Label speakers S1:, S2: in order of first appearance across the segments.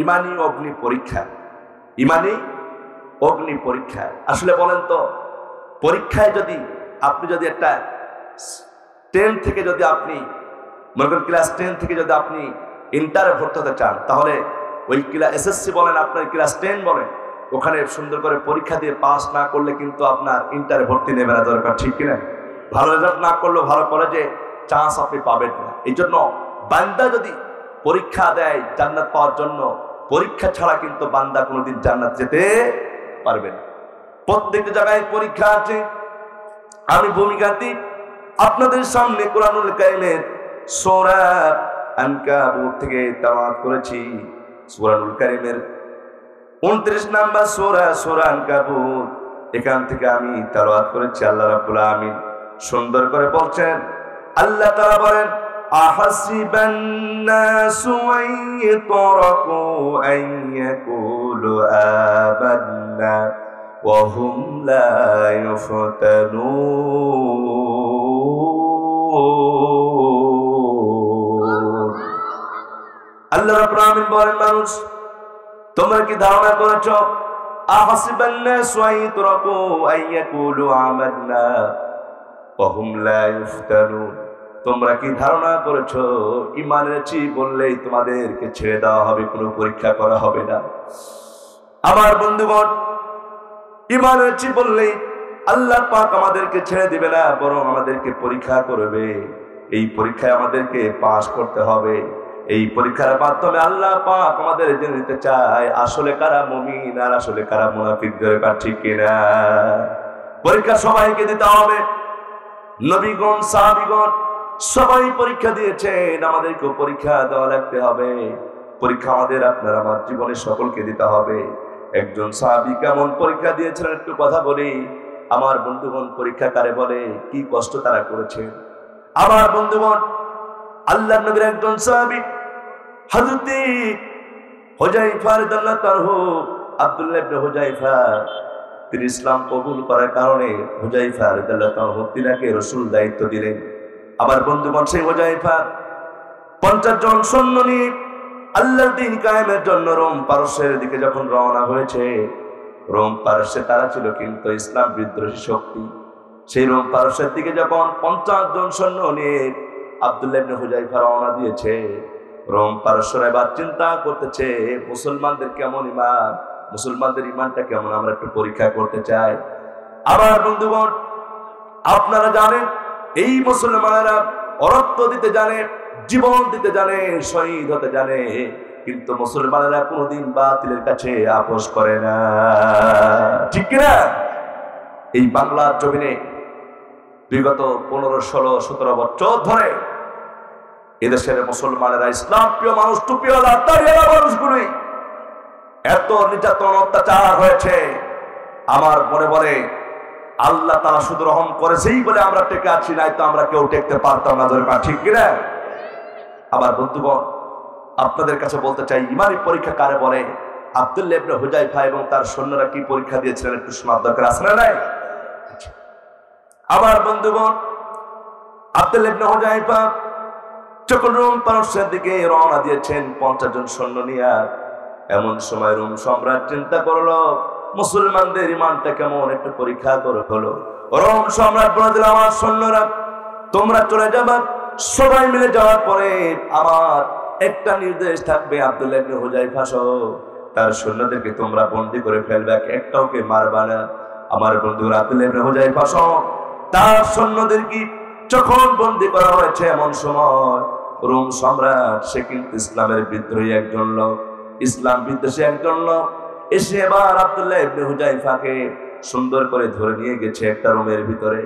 S1: ইমানি অগ্নি পরীক্ষা। ইমানি অগ্নি পরীক্ষা। আসলে বলেন তো, পরীক্ষায় যদি আপনি যদি একটা 10 থেকে যদি আপনি মনে করেন ক্লাস 10 থেকে যদি আপনি ইন্টারে ভর্তি হতে চান, তাহলে ওই ক্লাস এসএসসি বলেন আপনার ক্লাস 10 বলেন, ওখানে সুন্দর করে পরীক্ষা দিয়ে পাস না করলে কিন্তু আপনার ইন্টারে ভর্তি নেবে না দরকার, ঠিক কিনা? ভালো রেজাল্ট না করলেও ভালো কলেজে চান্স আপনি পাবেন না। এই জন্য বান্দা যদি পরীক্ষা দেয় জান্নাত পাওয়ার জন্য, পরীক্ষা ছাড়া কিন্তু বান্দা কোনোদিন জান্নাত যেতে পারবে না। প্রত্যেকটা জায়গায় পরীক্ষা আছে। আমি ভূমিকাটি আপনাদের সামনে কোরআনুল কারীমের সূরা আনকাবুত থেকে তেলাওয়াত করেছি। কোরআনুল কারীমের 29 নাম্বার সূরা আনকাবুত, এখান থেকে আমি তেলাওয়াত করেছি। আল্লাহ রাব্বুল আলামিন সুন্দর করে বলছেন, আল্লাহ তাআলা বলেন, আহাসিবান নাসু আইয়ুতরাকু আইয়াকুলু আমান্না ওয়া হুম লা ইফতানুন। আল্লাহ রাব্বুল আলামিন বলেন, মানুষ তোমরা কি ধারণা করেছো, আহাসিবান নাসু আইয়ুতরাকু আইয়াকুলু আমান্না ওয়া হুম লা ইফতানুন, তোমরা কি ধারণা করেছো ঈমান এনেছি বললেই তোমাদেরকে ছেড়ে দেওয়া হবে, কোনো পরীক্ষা করা হবে না? আমার বন্ধুগণ, ঈমান এনেছি বললেই আল্লাহ পাক আমাদেরকে ছেড়ে দিবে না, বরং আমাদেরকে পরীক্ষা করবে। এই পরীক্ষায় আমাদেরকে পাস করতে হবে। এই পরীক্ষার মাধ্যমে আল্লাহ পাক আমাদের জেনে নিতে চায় আসলে কারা মুমিন আর আসলে কারা মুনাফিক, ঠিক কিনা? পরীক্ষা সবাইকে দিতে হবে। নবীগণ, সাহাবীগণ সবাই পরীক্ষা দিয়েছেন, আমাদেরকেও পরীক্ষা দেওয়া লাগতে হবে। পরীক্ষা আমাদের আপনার আমার জীবনে সকলকে দিতে হবে। একজন সাহাবী কেমন পরীক্ষা দিয়েছিলেন একটু কথা বলি। আমার বন্ধুগণ, পরীক্ষা কারে বলে, কি কষ্ট তারা করেছেন। আমার বন্ধুগণ, আল্লাহর নবীর একজন সাহাবী হযরত হুযায়ফা রাদিয়াল্লাহু তাআলা আব্দুল্লাহ ইবনে হুযায়ফা, তিনি ইসলাম কবুল করার কারণে হুযায়ফা রাদিয়াল্লাহু তাআলা তিনাকে রাসূল দায়িত্ব দিলেন। আমার বন্ধুগণ, সেই হুযায়ফা 50 জন সৈন্য নিয়ে আল্লাহর দ্বীন কায়েমের জন্য রোম পারস্যের দিকে যখন রওনা হয়েছে, রোম পারস্যে তারা ছিল কিন্তু ইসলাম বিদ্রোহী শক্তি। সেই রোম পারস্যের দিকে যখন 50 জন সৈন্য নিয়ে আব্দুল্লাহ ইবনে হুযায়ফা রওনা দিয়েছে, রোম পারস্যরা এবার চিন্তা করতেছে মুসলমানদের কেমন ঈমান, মুসলমানদের ঈমানটা কেমন, আমরা একটু পরীক্ষা করতে চাই। আমার বন্ধুগণ, আপনারা জানেন এই মুসলমানেরা রক্ত দিতে জানে, জীবন দিতে জানে, শহীদ হতে জানে, কিন্তু মুসলমানেরা কোনোদিন বাতিলের কাছে আপোষ করে না, ঠিক কিনা? এই বাংলার জমিনে বিগত 15, 16, 17 বছর ধরে এদেশের মুসলমানেরা, ইসলাম প্রিয় মানুষ, টুপিওয়ালা দাড়িওয়ালা মানুষগুলি এত নির্যাতন অত্যাচার হয়েছে। আমার মনে বলে আল্লাহ তাআলা শুধু রহম করেছেই বলে আমরা টেকে আছি, নাই তো আমরা কেউ টেকতে পারতাম না, ঠিক কিনা? আবার বন্ধুগণ, আপনাদের কাছে বলতে চাই, ঈমানি পরীক্ষা কারে বলে? আব্দুল্লাহ ইবনে হুযায়ফা এবং তার সৈন্যরা কি পরীক্ষা দিয়েছিলেন একটু শোনার দরকার আছে না নাই? আমার বন্ধুগণ, আব্দুল্লাহ ইবনে হুযায়ফা যখন রোম পারস্যের দিকে রওনা দিয়েছেন 50 জন সৈন্য নিয়ে, এমন সময় রোম সম্রাট চিন্তা করলো মুসলমানদের ঈমানটা কেমন, একটু পরীক্ষা করে হলো। রোম সম্রাট বলে দিল, আমার সৈন্যরা তোমরা চলে যাবা, সবাই মিলে যাওয়ার পরে আমার একটা নির্দেশ থাকবে, আব্দুল্লাহ ইবনে হুযায়ফা সহ তার সৈন্যদেরকে তোমরা বন্দী করে ফেলবে, একটাওকে মারবা না। আমার বন্ধুরা, আব্দুল্লাহ ইবনে হুযায়ফা সহ তার সৈন্যদেরকে যখন বন্দী করা হয়েছে, এমন সময় রোম সম্রাট, সে কিন্তু ইসলামের বিদ্রোহী একজন লোক, ইসলাম বিদ্বেষী একজন লোক, এসে এবার আব্দুল্লাহ ইবনে হুযায়ফাকে সুন্দর করে ধরে নিয়ে গেছে একটা রুমের ভিতরে।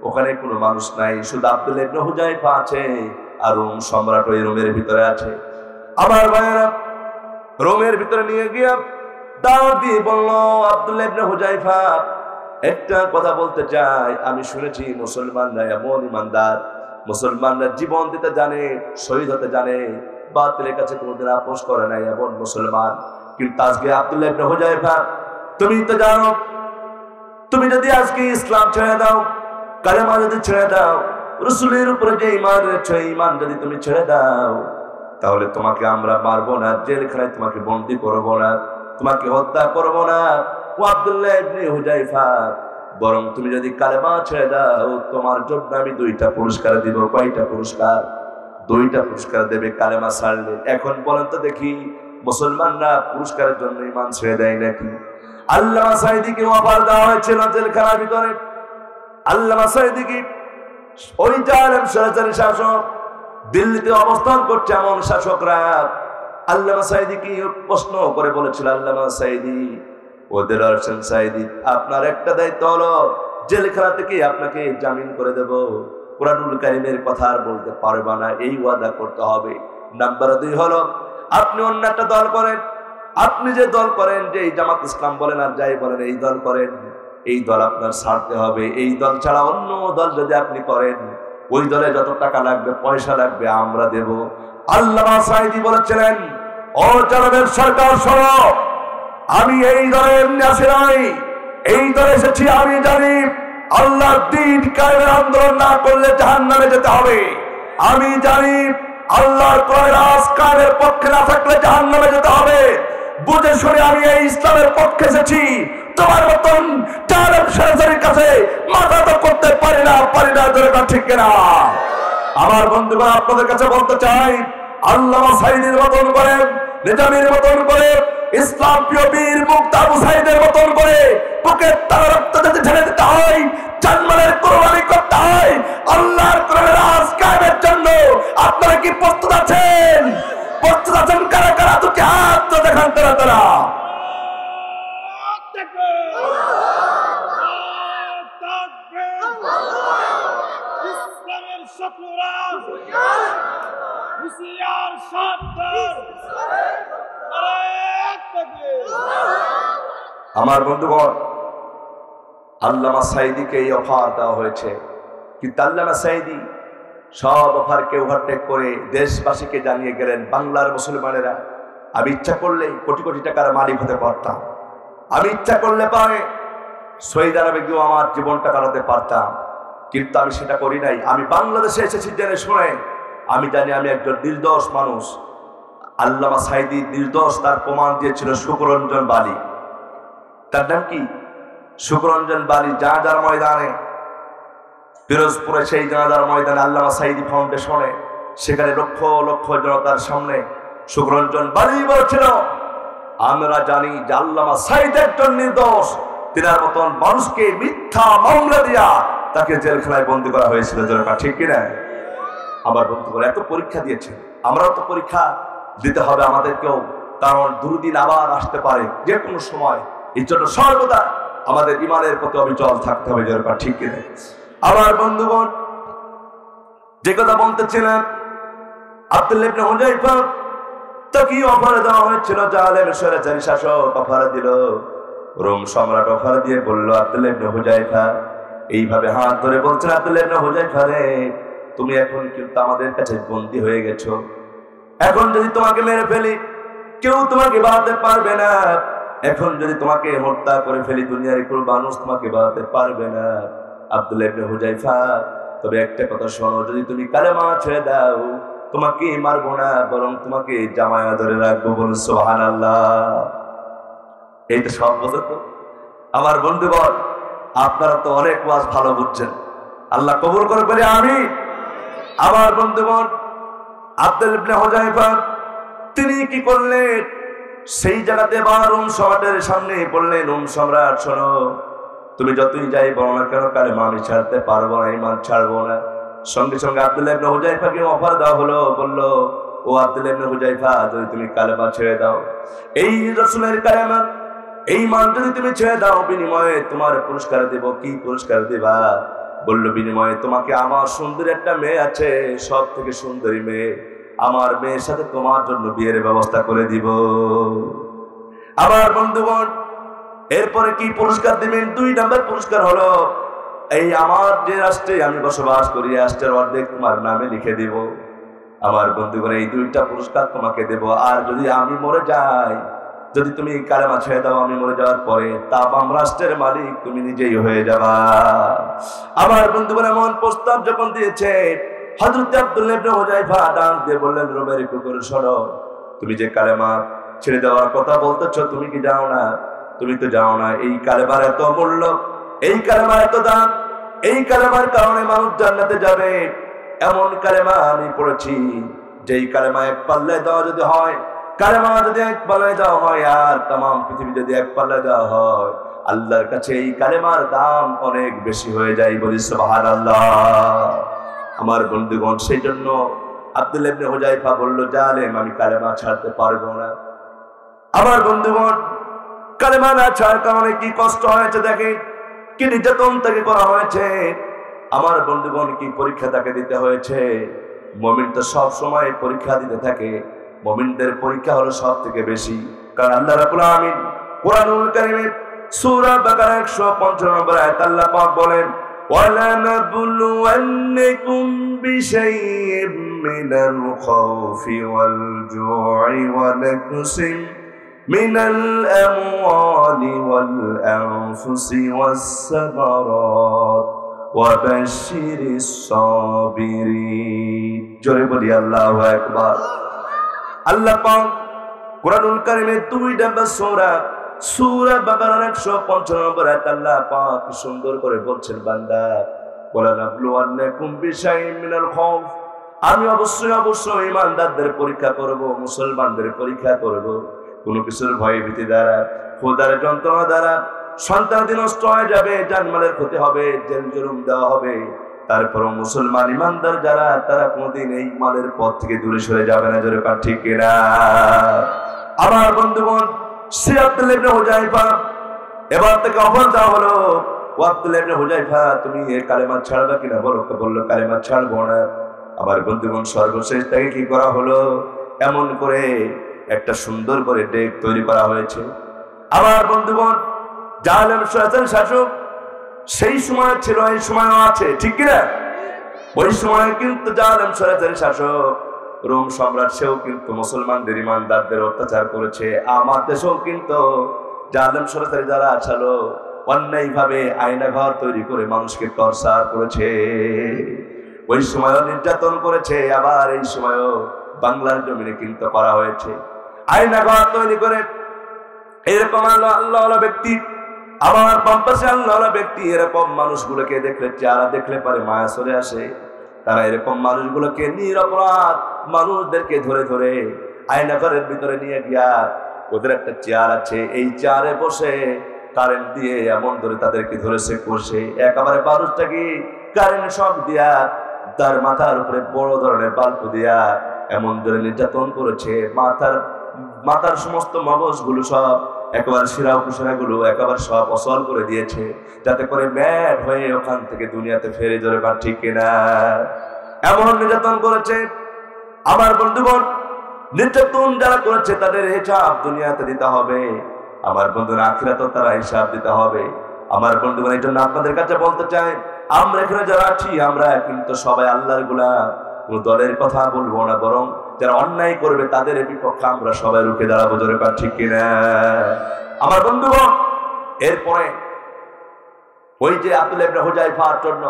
S1: ওখানে কোনো মানুষ নাই, শুধু আব্দুল্লাহ ইবনে হুযায়ফা আছে আর রোম সম্রাট ওই রুমের ভিতরে আছে। আমার ভাইয়েরা, রোমের ভিতরে নিয়ে গিয়ে দাওয়াত দিয়ে বলল, আব্দুল্লাহ ইবনে হুযায়ফা একটা কথা বলতে চাই, আমি শুনেছি মুসলমানরা এমন ইমানদার, মুসলমানরা জীবন দিতে জানে, শহীদ হতে জানে, বাতিলের কাছে কোনোদিন আপোষ করে নাই এমন মুসলমান। কিন্তু আজকে আব্দুল্লাহ ইবনে হুযায়ফা, তুমি তো জানো, তুমি যদি আজকে ইসলাম ছেড়ে দাও, কালেমা যদি ছেড়ে দাও, রাসূলের উপরে যে ঈমান রয়েছে, ঈমান যদি তুমি ছেড়ে দাও, তাহলে তোমাকে আমরা মারবো না, জেলখানায় তোমাকে বন্দী করবো না, তোমাকে হত্যা করবো না। ও আব্দুল্লাহ ইবনে হুযায়ফা, বরং তুমি যদি কালেমা ছেড়ে দাও তোমার জন্য আমি 2টা পুরস্কার দিব। কয়টা পুরস্কার? 2টা পুরস্কার দেবে কালেমা ছাড়লে। এখন বলেন তো দেখি, মুসলমানরা পুরস্কারের জন্য ঈমান ছেড়ে দেয় নাকি? আল্লামা সাঈদীকে অফার দেওয়া হয়েছিল জেলখানার ভিতরে। আল্লামা সাঈদীকে ওই জালেম স্বৈরাচারী শাসক, দিল্লিতে অবস্থান করছে এমন শাসকরা আল্লামা সাঈদীকে প্রশ্ন করে বলেছিল, আল্লামা সাঈদী, ওদের হোসেন সাঈদী, আপনার একটা দায়িত্ব হলো জেলখানা থেকে আপনাকে জামিন করে দেব, কুরআনুল কারীমের কথা আর বলতে পারবা না, এই ওয়াদা করতে হবে। নাম্বার 2 হলো আপনি অন্য একটা দল করেন। আপনি যে দল করেন, যে জামাত ইসলাম বলেন আর যাই বলেন, এই দল করেন, এই দল আপনার ছাড়তে হবে। এই দল ছাড়া অন্য দল যদি আপনি করেন, ওই দলে যত টাকা লাগবে, পয়সা লাগবে, আমরা দেব। আল্লামা সাঈদী বলেছিলেন, ও জনাবের সরকার শোনো, আমি এই দলে এমনি আসি নাই, এই দলে এসেছি আমি জানি আল্লাহর দ্বীন কায়েমের আন্দোলন না করলে জাহান্নামে যেতে হবে। আমি জানি আল্লাহর রাজ কায়েমের পক্ষে না থাকলে জাহান্নামে যেতে হবে। বুঝে শুনে আমি এই ইসলামের পক্ষে এসেছি। তোমার মতন জালেম স্বৈরাচারীর কাছে মাথা তো করতে পারি না, দরকার ঠিক কিনা? আমার বন্ধুগণ, আপনাদের কাছে বলতে চাই, আল্লামা সাঈদীর মতন করে, নিজামীর মতন করে, ইসলাম প্রিয় বীর মুক্তা আবু সাঈদের মতন করে বুকে তার রক্ত যদি ঢেলে দিতে হয়, জানমালের কুরবানি করতে হয় আল্লাহর কোরআনের রাজ কায়েমের জন্য, আপনারা কি প্রস্তুত আছেন? প্রস্তুত আছেন কারা কারা? দুটি হাত তো দেখান তারা তারা। ইসলামের শত্রুরা হুঁশিয়ার সাবধান। আমার বন্ধুগণ, আল্লামা সাঈদীকে এই অফার দেওয়া হয়েছে, কিন্তু আল্লামা সাঈদী সব অফারকে ওভারটেক করে দেশবাসীকে জানিয়ে গেলেন, বাংলার মুসলমানেরা, আমি ইচ্ছা করলে কোটি কোটি টাকার মালিক হতে পারতাম, আমি ইচ্ছা করলে পারে সৌদি আরবে গিয়েও আমার জীবনটা কাটাতে পারতাম, কিন্তু আমি সেটা করি নাই। আমি বাংলাদেশে এসেছি জেনে শুনে, আমি জানি আমি একজন নির্দোষ মানুষ। আল্লামা সাঈদী নির্দোষ, তার প্রমাণ দিয়েছিল শুকরঞ্জন বালি। তার নাম কি? শুকরঞ্জন বালি। জানাজার ময়দানে, পিরোজপুরে সেই জানাজার ময়দানে আল্লামা সাঈদী ফাউন্ডেশনে, সেখানে লক্ষ লক্ষ জনতার সামনে শুকরঞ্জন বালি বলেছিল, আমরা জানি যে আল্লামা সাঈদ একজন নির্দোষ, তিনার মতন মানুষকে মিথ্যা মামলা দিয়া তাকে জেলখানায় বন্দী করা হয়েছিল। ঠিক কিনা? আমার বন্ধুগণ, এত পরীক্ষা দিয়েছে, আমরাও তো পরীক্ষা দিতে হবে আমাদেরকেও, কারণ দুর্দিন আবার আসতে পারে যে কোনো সময়। এই জন্য সর্বদা আমাদের ঈমানের প্রতি অবিচল থাকতে হবে। ঠিক কিনা? আমার বন্ধুগণ, যে কথা বলতেছিলেন, আব্দুল্লাহ ইবনে হুযায়ফা তো কি অফার দেওয়া হয়েছিল? জালেম স্বৈরাচারী শাসক অফার দিল, রোম সম্রাট অফার দিয়ে বলল, আব্দুল্লাহ ইবনে হুযায়ফা, এইভাবে হাত ধরে বলছেন, আব্দুল্লাহ ইবনে হুযায়ফা রে, তুমি এখন কিন্তু আমাদের কাছে বন্দী হয়ে গেছো। এখন যদি তোমাকে মেরে ফেলি, কেউ তোমাকে বাঁচাতে পারবে না। এখন যদি তোমাকে হত্যা করে ফেলি, দুনিয়ার কোনো মানুষ তোমাকে বাঁচাতে পারবে না। আব্দুল্লাহ ইবনে হুযায়ফা, তবে একটা কথা শোনো, যদি তুমি কালেমা ছেড়ে দাও, তোমাকে মারবো না, বরং তোমাকে জামায়া ধরে রাখবো। বলুন সুবহানাল্লাহ। এই তো সব বোঝো তো। আমার বন্ধুগণ, আপনারা তো অনেক ওয়াজ ভালো বুঝছেন, আল্লাহ কবুল করে বলে আমি। আমার বন্ধুগণ, আব্দুল্লাহ ইবনে হুযায়ফা তিনি কি করলেন? সেই জায়গাতে রোম সম্রাটের সামনে বললেন, রোম সম্রাট শোনো, তুমি যতই যাই বলো না কেন, কালেমা আমি ছাড়তে পারবো না, ঈমান ছাড়বো না। সঙ্গে সঙ্গে আব্দুল্লাহ ইবনে হুযায়ফাকে অফার দেওয়া হলো, বললো, ও আব্দুল্লাহ ইবনে হুযায়ফা, যদি তুমি কালেমা ছেড়ে দাও, এই রাসূলের কালেমা, এই মান যদি তুমি ছেড়ে দাও, বিনিময়ে তোমার পুরস্কার দেব। কি পুরস্কার দিবা? বললো, বিনিময়ে তোমাকে, আমার সুন্দরী একটা মেয়ে আছে, সব থেকে সুন্দরী মেয়ে, আমার মেয়ের সাথে তোমার জন্য বিয়ের ব্যবস্থা করে দিব। আমার বন্ধুগণ, এরপরে কি পুরস্কার দিবেন? 2 নম্বর পুরস্কার হলো, এই আমার যে রাষ্ট্রে আমি বসবাস করি, রাষ্ট্রের অর্ধেক তোমার নামে লিখে দিব। আমার বন্ধুগণ, এই 2টা পুরস্কার তোমাকে দেব। আর যদি আমি মরে যাই, যদি তুমি কালেমা ছেড়ে দাও, আমি মরে যাওয়ার পরে তামাম রাষ্ট্রের মালিক তুমি নিজেই হয়ে যাবা। আমার বন্ধুগণ, এমন প্রস্তাব যখন দিয়েছে, হযরত আব্দুল্লাহ ইবনে হুযায়ফা ডাক দিয়ে বললেন, রোমের কুকুর শোনো, তুমি যে কালেমা ছেড়ে দেওয়ার কথা বলতেছো, তুমি কি জানো না? তুমি তো জানো না এই কালেমার এত মূল্য, এই কালেমার এত দাম, এই কালেমার কারণে মানুষ জান্নাতে যাবে। এমন কালেমা আমি পড়েছি, যেই কালেমা এক পাল্লায় দেওয়া যদি হয়, কালেমা যদি এক পাল্লায় দেওয়া হয়, আর তামাম পৃথিবী যদি এক পাল্লায় দেওয়া হয়, আল্লাহর কাছে এই কালেমার দাম অনেক বেশি হয়ে যায়। বলি সুবহানাল্লাহ। আমার বন্ধুগণ, সেই জন্য আব্দুল্লাহ ইবনে হুযায়ফা বলল, জালেম, আমি কালেমা ছাড়তে পারবো না। আমার বন্ধুগণ, কালেমা না ছাড়ার কারণে কি কষ্ট হয়েছে দেখেন, কি নির্যাতন তাকে করা হয়েছে। আমার বন্ধুগণ, কি পরীক্ষা তাকে দিতে হয়েছে। মুমিন তো সব সময় পরীক্ষা দিতে থাকে, মুমিনদের পরীক্ষা হলো সব থেকে বেশি। কারণ আল্লাহ রাব্বুল আলামিন কোরআনুল কারীমে সূরা বাকারা 155 নম্বর আয়াত আল্লাহ পাক বলেন, وَلَنَبْلُوَنَّكُمْ بِشَيْءٍ مِّنَ الْخَوْفِ وَالْجُوعِ وَنَقْصٍ مِّنَ الْأَمْوَالِ وَالْأَنفُسِ وَالثَّمَرَاتِ وَبَشِّرِ الصَّابِرِينَ। জোরে বলি আল্লাহু আকবার। আল্লাহ পাক কোরআনুল কারীমের 2 নম্বর সূরা বাকারার 155 নম্বর আয়াত আল্লাহ পাক সুন্দর করে বলছেন, বান্দা, ওয়ালানাবলুওয়ান্নাকুম বিশাইইন মিনাল খাউফ, আমি অবশ্যই ঈমানদারদের পরীক্ষা করব, মুসলমানদের পরীক্ষা করব। কোনো কিছুর ভয় ভীতি দ্বারা, খোদার যন্ত্রণা দ্বারা সন্তানাদি নষ্ট হয়ে যাবে, জানমালের ক্ষতি হবে, জেল জুলুম দেওয়া হবে, তারপরও মুসলমান ঈমানদার যারা, তারা কোনোদিন এই মালের পথ থেকে দূরে সরে যাবে না। জোরে কার ঠিক কিনা? আমার বন্ধুগণ, সে আব্দুল্লাহ ইবনে হুযায়ফা এবার থেকে অফার দেওয়া হলো, ও আব্দুল্লাহ ইবনে হুযায়ফা, তুমি এই কালেমা ছাড়বে কিনা? বললো কালেমা ছাড়বো না। আমার বন্ধুগণ, সর্বশেষ তাকে কি করা হলো, এমন করে একটা সুন্দর করে ডেক তৈরি করা হয়েছে। আমার বন্ধুগণ, জালেম শাসক সেই সময় ছিল, এই সময়ও আছে, ঠিক কিনা? ওই সময় কিন্তু জালেম শাসক রোম সম্রাট, সেও কিন্তু মুসলমানদের ঈমানদারদের অত্যাচার করেছে। আমার দেশেও কিন্তু জালেম সরকারি যারা ছিল, অন্যায় ভাবে আয়নাঘর তৈরি করে মানুষকে টর্চার করেছে। ওই সময়ও নির্যাতন করেছে, আবার এই সময়ও বাংলার জমিনে কিন্তু করা হয়েছে। আয়নাঘর তৈরি করে এরকম আল্লাহওয়ালা ব্যক্তি, আমার বাম পাশে আল্লাহওয়ালা ব্যক্তি, এরকম মানুষগুলোকে দেখলে, যারা দেখলে পারে মায়া চলে আসে, তারা এরকম মানুষগুলোকে নিরপরাধ মানুষদেরকে ধরে ধরে আয়নাঘরের ভিতরে নিয়ে গিয়া, ওদের একটা চেয়ার আছে, এই চেয়ারে বসে কারেন্ট দিয়ে এমন ধরে তাদেরকে ধরেছে করছে, একেবারে মানুষটাকে কারেন্ট শক দিয়া, তার মাথার উপরে বড় ধরনের বাল্ব দিয়া এমন ধরে নির্যাতন করেছে। মাথার সমস্ত মগজগুলো সব একেবারে শিরা উপশিরা গুলো একেবারে সব অচল করে দিয়েছে, যাতে করে ম্যাড হয়ে ওখান থেকে দুনিয়াতে ফেরে যাবে। বা ঠিক কিনা? এমন নির্যাতন করেছে। আমার বন্ধুগণ, নির্যাতন যারা করেছে তাদের হিসাব দুনিয়াতে দিতে হবে, আমার বন্ধুরা আখিরাতেও তারা হিসাব দিতে হবে। আমার বন্ধুগণ, এই জন্য আপনাদের কাছে বলতে চাই, আমরা এখানে যারা আছি, আমরা কিন্তু সবাই আল্লাহর গোলাম। কোন দলের কথা বলবো না, বরং যারা অন্যায় করবে তাদের বিপক্ষে আমরা সবাই রুখে দাঁড়াবো। জোরে পার ঠিক কিনা? আমার বন্ধুগণ, এরপরে ওই যে আব্দুল্লাহ ইবনে হুযায়ফার জন্য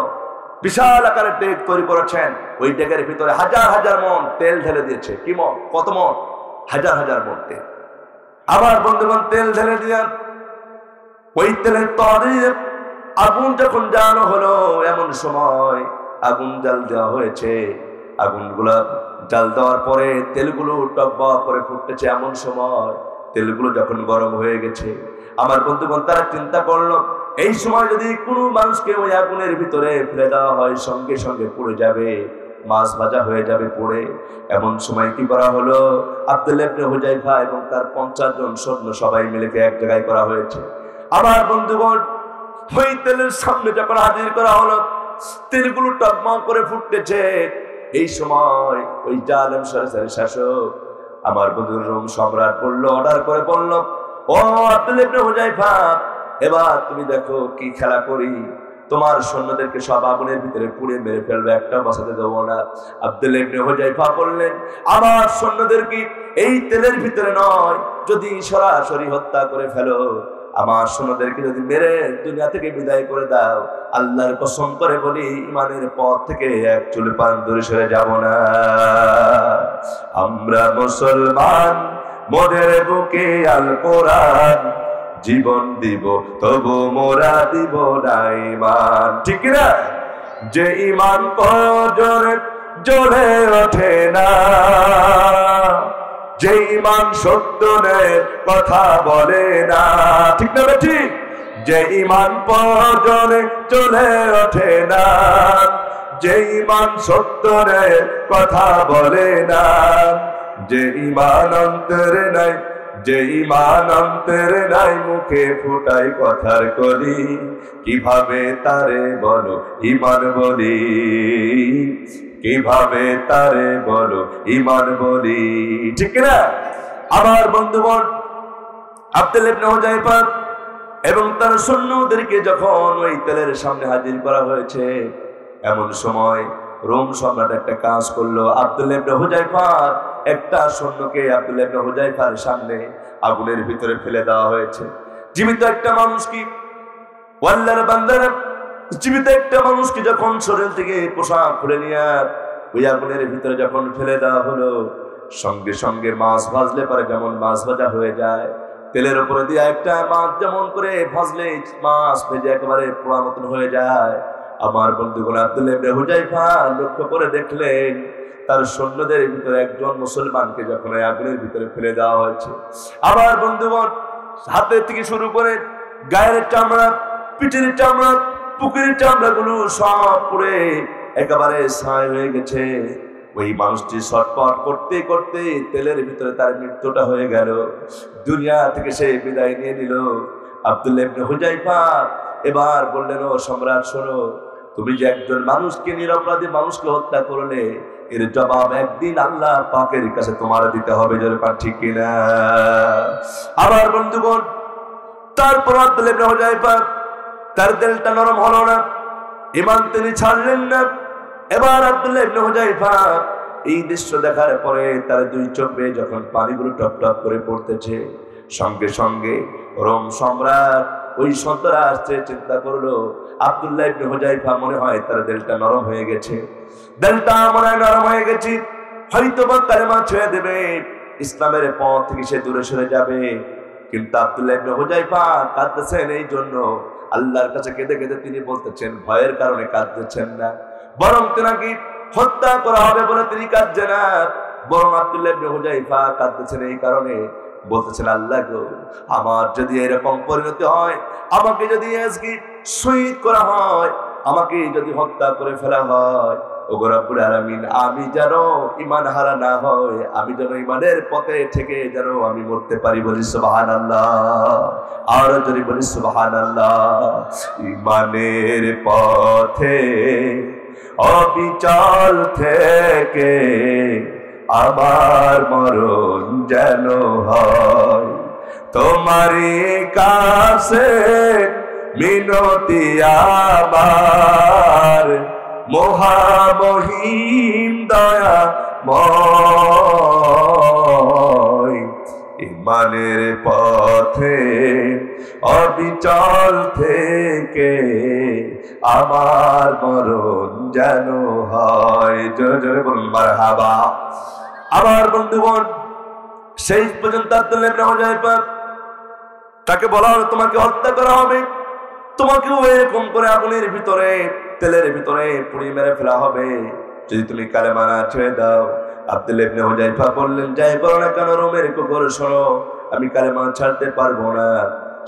S1: বিশাল আকারের ডেক তৈরি করেছেন, ওই ডেকের ভিতরে হাজার হাজার মন তেল ঢেলে দিয়েছে। কি মন? কত মন? হাজার হাজার মন তেল। আমার বন্ধুগণ, তেল ঢেলে দিয়ে ওই তেলের তরে আগুন যখন জ্বালানো হলো, এমন সময় আগুন জাল দেওয়া হয়েছে। আগুনগুলা জাল দেওয়ার পরে তেলগুলো টকবক করে ফুটতেছে। এমন সময় তেলগুলো যখন গরম হয়ে গেছে, আমার বন্ধুগণ, তারা চিন্তা করলো, এই সময় যদি কোনো মানুষকে ওই আগুনের ভিতরে ফেলে দেওয়া হয়, সঙ্গে সঙ্গে পুড়ে যাবে, মাছ ভাজা হয়ে যাবে পুড়ে। এমন সময় কি করা হলো, আব্দুল্লাহ ইবনে হুযায়ফা এবং তার 50 জন সৈন্য সবাই মিলে এক জায়গায় করা হয়েছে। আমার বন্ধুগণ, ওই তেলের সামনে যখন হাজির করা হলো, তেলগুলো টকমক করে ফুটতেছে। এই সময় ওই জালেম সরকারি শাসক, আমার বন্ধু রোম সম্রাট বললো, অর্ডার করে বলল, ও আব্দুল্লাহ ইবনে হুযায়ফা, এবার তুমি দেখো কি খেলা করি, তোমার সৈন্যদেরকে সব আগুনের ভিতরে পুড়ে মেরে ফেলবে, একটা বাঁচাতে দেবো না। আব্দুল্লাহ ইবনে হুযায়ফা বললেন, আমার সৈন্যদেরকে এই তেলের ভিতরে নয়, যদি সরাসরি হত্যা করে ফেলো, আমার সৈন্যদেরকে যদি মেরে দুনিয়া থেকে বিদায় করে দাও, আল্লাহর কসম করে বলি ইমানের পথ থেকে এক চুল পান দূরে সরে যাব না। আমরা মুসলমান, মোদের বুকে আল কোরআন, জীবন দিব তবু মোরা দিব না ঈমান। ঠিক না? যে ঈমান পজরে জ্বলে ওঠে না, যে ঈমান সত্যের কথা বলে না, ঠিক না ঠিক? যে ঈমান পজরে জ্বলে ওঠে না, যে ঈমান সত্যের কথা বলে না, যে ঈমান অন্তরে নাই, যে ঈমান অন্তরে নাই, মুখে ফুটাই কথার কলি, কিভাবে তারে বলো ঈমান বলি, কিভাবে তারে বলো ঈমান বলি। ঠিক না? আমার বন্ধুগণ, আব্দুল্লাহ ইবনে হুযায়ফা এবং তার সৈন্যদেরকে যখন ওই তেলের সামনে হাজির করা হয়েছে, এমন সময় রোম সম্রাট একটা কাজ করলো। আব্দুল্লাহ ইবনে হুযায়ফার একটা সৈন্যকে আব্দুল্লাহ ইবনে হুযায়ফার সামনে আগুনের ভিতরে ফেলে দেওয়া হয়েছে। জীবিত একটা মানুষকে, আল্লাহর বান্দারা, জীবিত একটা মানুষকে যখন শরীর থেকে পোশাক খুলে নিয়ে ওই আগুনের ভিতরে যখন ফেলে দেওয়া হলো, সঙ্গে সঙ্গে মাছ ভাজলে পরে যেমন মাছ ভাজা হয়ে যায়, তেলের উপরে দিয়ে একটা মাছ যেমন করে ভাজলে মাছ ভেজে একেবারে পোড়া মতন হয়ে যায়, আমার বন্ধুগণ আব্দুল্লাহ ইবনে হুযায়ফা লক্ষ্য করে দেখলেন তার সৈন্যদের ভিতরে একজন মুসলমানকে যখন আগুনের ভিতরে ফেলে দেওয়া হয়েছে, আমার বন্ধুগণ হাতের থেকে শুরু করে গায়ের চামড়া, পিঠের চামড়া, পুকুরের চামড়া গুলো সব পুড়ে একেবারে ছাই হয়ে গেছে। ওই মানুষটি ছটফট করতে করতে তেলের ভিতরে তার মৃত্যুটা হয়ে গেল, দুনিয়া থেকে সে বিদায় নিয়ে নিল। আব্দুল্লাহ ইবনে হুযায়ফা এবার বললেন, ও সম্রাট শোনো, তুমি যে একজন মানুষকে, নিরপরাধী মানুষকে হত্যা করলে, এর জবাব একদিন আল্লাহ পাকের কাছে তোমার দিতে হবে। যেরকম ঠিক কিনা? আবার বন্ধুগণ, তারপর আব্দুল্লাহ ইবনে হুযায়ফা তার দিলটা নরম হলো না, ঈমান তিনি ছাড়লেন না। এবার আব্দুল্লাহ ইবনে হুযায়ফা এই দৃশ্য দেখার পরে তার দুই চোখে যখন পানিগুলো টপ টপ করে পড়তেছে, সঙ্গে সঙ্গে রোম সম্রাট ওই সন্তরা আসছে, চিন্তা করলো আব্দুল্লাহ ইবনে হুযায়ফা মনে হয় তার দিলটা নরম হয়ে গেছে, দিলটা মনে হয় নরম হয়ে গেছে, হয়তো বা কালেমা ছেড়ে দেবে, ইসলামের পথ থেকে সে দূরে সরে যাবে। কিন্তু আব্দুল্লাহ ইবনে হুযায়ফা কাঁদতেছেন এই জন্য, আল্লাহর কাছে কেঁদে কেঁদে তিনি বলতেছেন, ভয়ের কারণে কাঁদতেছেন না, বরং তেনাকে হত্যা করা হবে বলে তিনি কাঁদছেন না, বরং আব্দুল্লাহ ইবনে হুযায়ফা কাঁদতেছেন এই কারণে, বলতেছেন, আল্লাহ গো, আমার যদি এরকম পরিণতি হয়, আমাকে যদি আজকে শহীদ করা হয়, আমাকে যদি হত্যা করে ফেলা হয়, ওগো রব্বুল আলামিন, আমি যেন ঈমান হারা না হয়, আমি যেন ঈমানের পথে থেকে যেন আমি মরতে পারি। বলি সুবহানাল্লাহ, আর যদি বলি সুবহানাল্লাহ। ঈমানের পথে অবিচল থেকে আমার মরণ যেন হয়, তোমারই কাছে মিনতি আমার, মহামহিম দয়াময়। ঈমানের পথে অবিচল থেকে আমার মরণ যেন হয়। জোরে জোরে বলুন মারহাবা। আমার বন্ধুগণ, শেষ পর্যন্ত আব্দুল্লাহ ইবনে হুযায়ফা তাকে বলা হলো, তোমাকে হত্যা করা হবে, তোমাকেও এরকম করে আগুনের ভিতরে, তেলের ভিতরে পুড়িয়ে মেরে ফেলা হবে যদি তুমি কালেমা না ছেড়ে দাও। আব্দুল্লাহ ইবনে হুযায়ফা বললেন, যাই বলো না কেন রোমের কুকুর, শোনো, আমি কালেমা ছাড়তে পারবো না।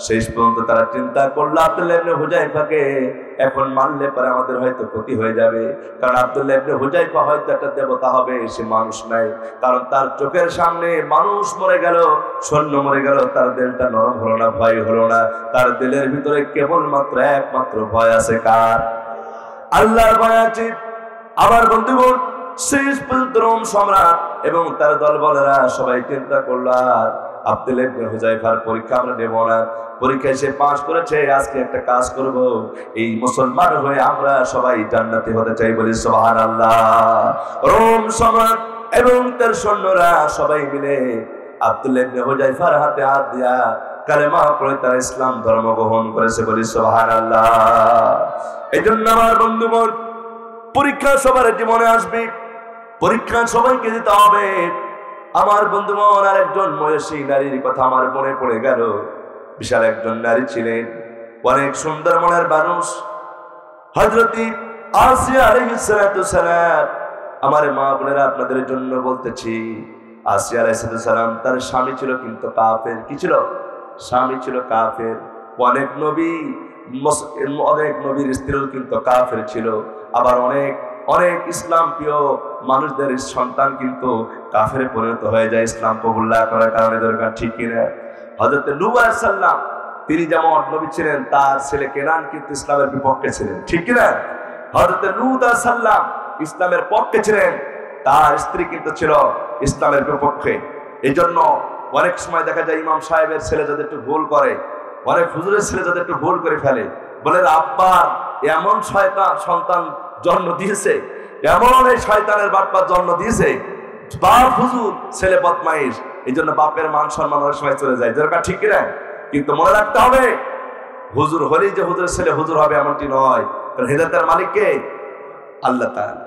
S1: শেষ পর্যন্ত তারা চিন্তা করলো, আব্দুল্লাহ ইবনে হুযায়ফাকে এখন মারলে পরে আমাদের হয়তো ক্ষতি হয়ে যাবে, কারণ আব্দুল্লাহ ইবনে হুযায়ফা হয়তো একটা দেবতা হবে, সে মানুষ নাই, কারণ তার চোখের সামনে মানুষ মরে গেল, সৈন্য মরে গেল, তার দিলটা নরম হলো না, ভয় হলো না, তার দিলের ভিতরে কেবলমাত্র একমাত্র ভয় আছে, কার? আল্লাহর ভয় আছে। আমার বন্ধুগণ, শেষ পর্যন্ত রোম সম্রাট এবং তার দলবলেরা সবাই চিন্তা করলো, আর আব্দুল্লাহ ইবনে হুযায়ফার পরীক্ষা আমরা নেব না, পরীক্ষায় সে পাস করেছে, আজকে একটা কাজ করব, এই মুসলমান হয়ে আমরা সবাই জান্নাতি হতে চাই। বলি সুবহানাল্লাহ। রোম সম্রাট এবং তার সৈন্যরা সবাই মিলে আব্দুল্লাহ ইবনে হুযায়ফার হাতে হাত দিয়া কালেমা পড়ে তারা ইসলাম ধর্ম গ্রহণ করেছে, বলি সুবহানাল্লাহ। এই জন্য আমার বন্ধুগণ, পরীক্ষা সবার জীবনে আসবে, পরীক্ষা সবাইকে দিতে হবে। আমার বন্ধুগণ, আর একজন মহিষী নারীর কথা আমার মনে পড়ে গেল। বিশাল একজন নারী ছিলেন, অনেক সুন্দর মনের মানুষ, হযরতি আসিয়া আলাইহিস সালাম। আমার মা বোনেরা, আপনাদের জন্য বলতেছি, আসিয়া আলাইহিস সালাম তার স্বামী ছিল কিন্তু কাফের। কি ছিল? স্বামী ছিল কাফের। অনেক নবীর স্ত্রীও কিন্তু কাফের ছিল। আবার অনেক ইসলাম প্রিয় মানুষদের সন্তান কিন্তু কাফেরে পরিণত হয়ে যায় ইসলাম কবুল না করার কারণে। দরকার ঠিক কিনা? হযরত নূহ আলাইহিস সালাম তিনি যেমন নবী ছিলেন, তার ছেলে কেনান কিন্তু ইসলামের বিপক্ষে ছিলেন, ঠিক কিনা? হযরত নূহ আলাইহিস সালাম ইসলামের পক্ষে ছিলেন, তার স্ত্রী কিন্তু ছিল ইসলামের বিপক্ষে। এই জন্য অনেক সময় দেখা যায় ইমাম সাহেবের ছেলে যাদের একটু ভুল করে, অনেক হুজুরের ছেলে যাদের একটু ভুল করে ফেলে, বলে আব্বার এমন শয়তান সন্তান জন্ম দিয়েছে, এমন এই শয়তানের বাপ্পার জন্ম দিয়েছে, বাপ হুজুর ছেলে বদমাইশ। এই জন্য বাপের মান সম্মান অনেক সময় চলে যায়। দরকার ঠিক কিনা? কিন্তু মনে রাখতে হবে, হুজুর হলেই যে হুজুরের ছেলে হুজুর হবে এমনটি নয়। কারণ হেদায়েতের মালিক কে? আল্লাহ তাআলা।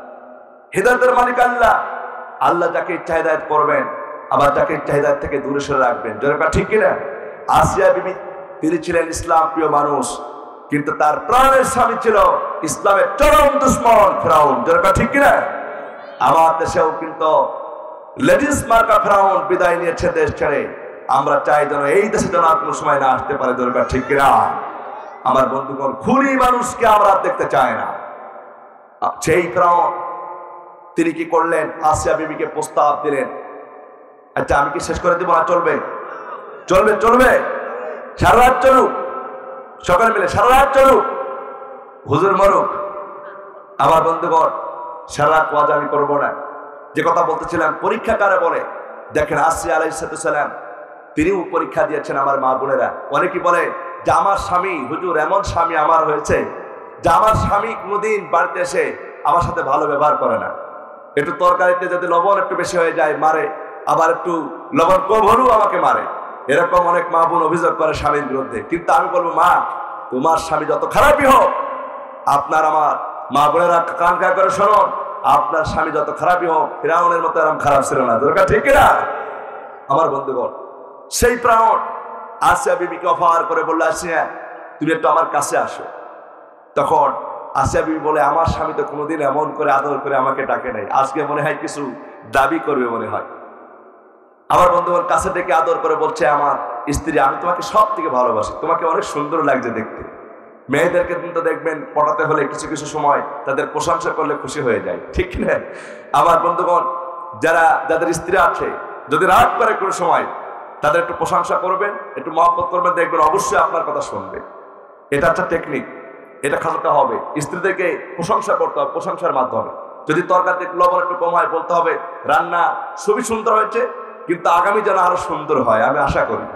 S1: হেদায়েতের মালিক আল্লাহ। আল্লাহ যাকে ইচ্ছা হেদায়েত করবেন, আবার যাকে ইচ্ছা হেদায়েত থেকে দূরে সরে রাখবেন। দরকার ঠিক কিনা? আসিয়া বিবি তিনি ছিলেন ইসলাম প্রিয় মানুষ, কিন্তু তার প্রাণের স্বামী ছিল ইসলামের চরম দুশমন ফিরাউন। দরকার ঠিক কিনা? আমার দেশেও কিন্তু লেডিস মার্কা ফিরাউন বিদায় নিয়েছে দেশ ছেড়ে। আমরা চাই যেন এই দেশে যেন আর কোনো সময় না আসতে পারে। দরকার ঠিক কিনা? আমার বন্ধুগণ, খুনি মানুষকে আমরা দেখতে চাই না। সেই ফিরাউন তিনি কি করলেন? আসিয়া বিবিকে প্রস্তাব দিলেন, আচ্ছা আমি কি শেষ করে দিব না? চলবে চলবে চলবে, সারা রাত চলুক, সকাল মিলে সারা রাত চলুক, হুজুর মরুক। আমার বন্ধুগণ, সারা রাত ওয়াজ আমি করবো না। যে কথা বলতেছিলাম, পরীক্ষা কারে বলে? দেখেন, আসিয়া আলাইহিস সালাম তিনিও পরীক্ষা দিয়েছেন। আমার মা বোনেরা, অনেকে বলে যে আমার স্বামী, হুজুর এমন স্বামী আমার হয়েছে যে আমার স্বামী কোনোদিন বাড়িতে এসে আমার সাথে ভালো ব্যবহার করে না। একটু তরকারিতে যদি লবণ একটু বেশি হয়ে যায় মারে, আবার একটু লবণ কম হলেও আমাকে মারে। এরকম অনেক মা বোন অভিযোগ করে স্বামীর বিরুদ্ধে। কিন্তু আমি বলবো, মা তোমার স্বামী যত খারাপই হোক, আপনার আমার মা বোনেরা কান কান করে শুনুন, আপনার স্বামী যত খারাপই হোক, ফিরাউনের মতো এরকম খারাপ ছিল না। দরকার ঠিক কিনা? আমার বন্ধুগণ, সেই ফিরাউন আসিয়া বিবিকে অফার করে বলল, আসিয়া তুমি একটু আমার কাছে আসো। তখন আসিয়া বিবি বলে, আমার স্বামী তো কোনোদিন এমন করে আদর করে আমাকে ডাকে নাই, আজকে মনে হয় কিছু দাবি করবে মনে হয়। আমার বন্ধুগণ, কাছে ডেকে আদর করে বলছে, আমার স্ত্রী আমি তোমাকে সব থেকে ভালোবাসি, তোমাকে অনেক সুন্দর লাগছে দেখতে। মেয়েদেরকে কিন্তু দেখবেন পটাতে হলে কিছু কিছু সময় তাদের প্রশংসা করলে খুশি হয়ে যায়, ঠিক না? আমার বন্ধুগণ, যাদের স্ত্রী আছে, যদি রাগ করে কোনো সময় তাদের একটু প্রশংসা করবেন, একটু মহব্বত করবেন, দেখবেন অবশ্যই আপনার কথা শুনবে। এটা একটা টেকনিক, এটা খাটাতে হবে। স্ত্রীদেরকে প্রশংসা করতে হবে প্রশংসার মাধ্যমে। যদি তরকারিতে লবণ একটু কম হয়, বলতে হবে রান্না খুবই সুন্দর হয়েছে, কিন্তু আগামী যেন আরো সুন্দর হয় আমি আশা করি।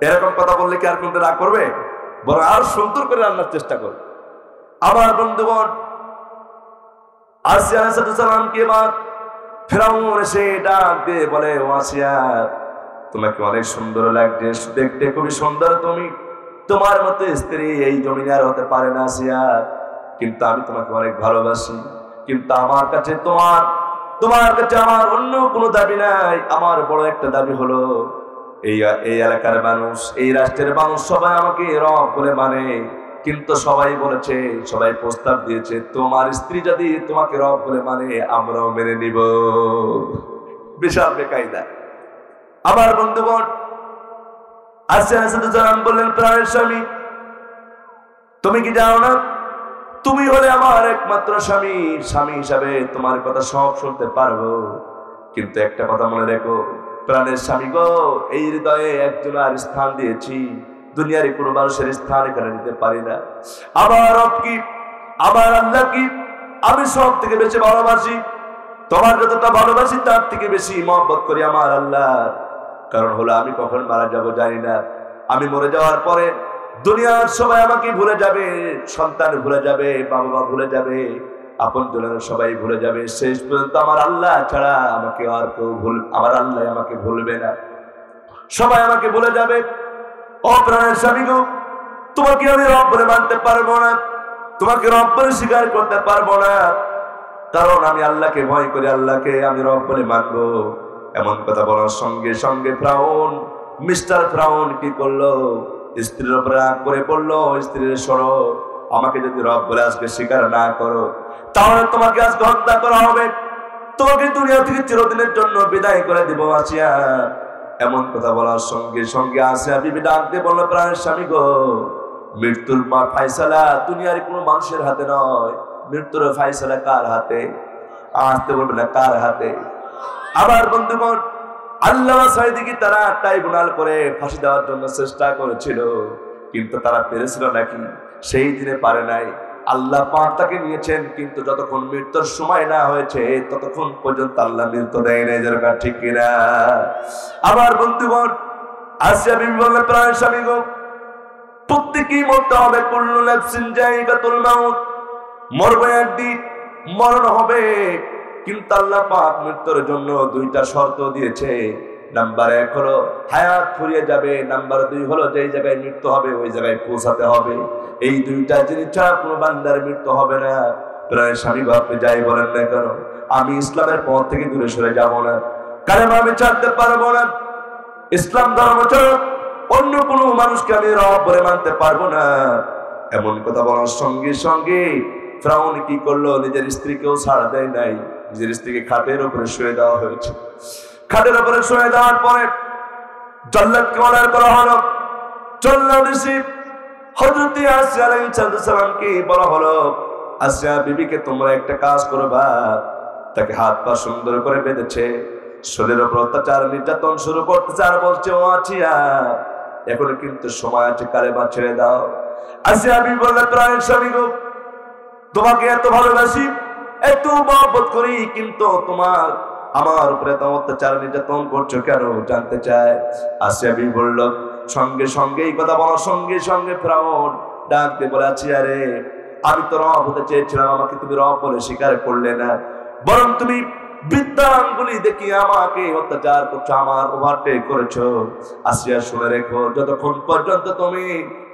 S1: এরকম কথা বললে কি আর কিন্তু রাগ করবে? বরং আরো সুন্দর করে রান্নার চেষ্টা করবে। আমার বন্ধুগণ, আসিয়া আলাইহিস সালামকে ফিরাউন এসে ডাক দিয়ে বলে, ও আসিয়া তোমাকে অনেক সুন্দর লাগছে, দেখতে খুবই সুন্দর তুমি, তোমার মতো স্ত্রী এই জমিনে আর হতে পারে না আসিয়া, কিন্তু আমি তোমাকে অনেক ভালোবাসি। কিন্তু আমার কাছে তোমার কাছে আমার অন্য কোনো দাবি নাই। আমার বড় একটা দাবি হলো, এই এলাকার মানুষ, এই রাষ্ট্রের মানুষ সবাই আমাকে রব বলে মানে, কিন্তু সবাই বলেছে, সবাই প্রস্তাব দিয়েছে, তোমার স্ত্রী যদি তোমাকে রব বলে মানে আমরাও মেনে নিব। বিশাল বেকায়দা। আমার বন্ধুগণ, আসিয়া আলাইহিস সালাম বললেন, প্রাণের স্বামী তুমি কি জানো না, তুমি হলে আমার একমাত্র স্বামী, স্বামী হিসাবে তোমার কথা সব শুনতে পারবো, কিন্তু একটা কথা মনে রেখো, প্রাণের স্বামী গো, এই হৃদয়ে একজন আর স্থান দিয়েছি, দুনিয়ার কোনো মানুষের স্থান এখানে দিতে পারি না। আমার রব কি, আমার আল্লাহ কি আমি সব থেকে বেশি ভালোবাসি। তোমার যতটা ভালোবাসি তার থেকে বেশি মহব্বত করি আমার আল্লাহ। কারণ হলো আমি কখন মারা যাব জানি না। আমি মরে যাওয়ার পরে দুনিয়ার সবাই আমাকে ভুলে যাবে, সন্তান ভুলে যাবে, বাবা ভুলে যাবে, আপন জনের সবাই ভুলে যাবে, শেষ পর্যন্ত আমার আল্লাহ ছাড়া আমাকে আর কেউ আমার আল্লাহ আমাকে ভুলবে না, সবাই আমাকে ভুলে যাবে। ও প্রাণের স্বামী গো, তোমাকে আমি রব বলে মানতে পারবো না, তোমাকে রব বলে স্বীকার করতে পারবো না, কারণ আমি আল্লাহকে ভয় করি, আল্লাহকে আমি রব বলে মানবো। এমন কথা বলার সঙ্গে সঙ্গে ফিরআউন, মিস্টার ফিরআউন কি করলো? স্ত্রীর উপরে রাগ করে পড়লো, স্ত্রীর সরো, আমাকে যদি রব বলে আজকে স্বীকার না করো তাহলে তোমাকে আজকে হত্যা করা হবে, তোমাকে দুনিয়া থেকে চিরদিনের জন্য বিদায় করে দিব আসিয়া। এমন কথা বলার সঙ্গে সঙ্গে আসিয়া বিবি ডাক দিয়ে বলল, প্রাণের স্বামী গো, মৃত্যুর ফায়সালা দুনিয়ার কোনো মানুষের হাতে নয়, মৃত্যুর ফায়সালা কার হাতে? আসতে বলবে না, কার হাতে? আবার বন্ধুগণ, আল্লামা সাঈদী কি তারা ট্রাইব্যুনাল করে ফাঁসি দেওয়ার জন্য চেষ্টা করেছিল, কিন্তু তারা পেরেছিল নাকি? সেই দিনে পারে নাই। আল্লাহ পাক তাকে নিয়েছেন, কিন্তু যতক্ষণ মৃত্যুর সময় না হয়েছে ততক্ষণ পর্যন্ত আল্লাহ মৃত্যু দেয় নাই। যেরকম ঠিক কিনা? আবার বন্ধুগণ, আসিয়া বিবি বললেন, প্রাণের স্বামী গো, প্রত্যেকেই মরতে হবে, কুল্লু নাফসিন যায়িকাতুল মাউত, মরবে একদিন, মরণ হবে। কিন্তু আল্লাহ পাক মৃত্যুর জন্য দুইটা শর্ত দিয়েছে। নাম্বার 1 হলো হায়াত ফুরিয়ে যাবে, নাম্বার 2 হলো যেই জায়গায় মৃত্যু হবে ওই জায়গায় পৌঁছাতে হবে। এই দুইটা জিনিস ছাড়া কোনো বান্দার মৃত্যু হবে না। প্রায় স্বামী আপনি যাই বলেন না কেন, আমি ইসলামের পথ থেকে দূরে সরে যাব না, কালেমা আমি ছাড়তে পারবো না, ইসলাম ধর্ম ছাড়া অন্য কোনো মানুষকে আমি রব বলে মানতে পারবো না। এমন কথা বলার সঙ্গে সঙ্গে ফিরআউন কি করলো? নিজের স্ত্রীকেও ছাড় দেয় নাই, নিজের স্ত্রীকে খাটের উপরে শুয়ে দেওয়া হয়েছে। খাটের উপরে শুয়ে দেওয়ার পরে জল্লাদকে অর্ডার করা হলো, জল্লাদ এসে হযরত আসিয়া আলাইহিস সালামকে বলা হলো, আসিয়া বিবিকে তোমরা একটা কাজ করবা। তাকে হাত পা সুন্দর করে বেঁধেছে, শরীরের উপর অত্যাচার নির্যাতন শুরু করতেছে, আর বলছে, ও আসিয়া এখন কিন্তু সময় আছে, কালেমা ছেড়ে দাও। আসিয়া বিবি বললেন, প্রাণের স্বামী গো, তোমাকে এত ভালোবাসি, এত মহব্বত করি, কিন্তু তোমার আমার উপরে এত অত্যাচার নির্যাতন করছো কেন জানতে চায়। আসিয়া বিবি বলল, সঙ্গে সঙ্গে এই কথা বলার সঙ্গে সঙ্গে ফিরআউন ডাক দিয়ে বলে, আসিয়া রে, আমি তো রব হতে চেয়েছিলাম, আমাকে তুমি রব বলে স্বীকার করলে না, বরং তুমি বৃদ্ধা আঙ্গুলি দেখিয়ে আমাকে অত্যাচার করছো, আমার ওভারটেক করেছো। আসিয়া শুনে রেখো, যতক্ষণ পর্যন্ত তুমি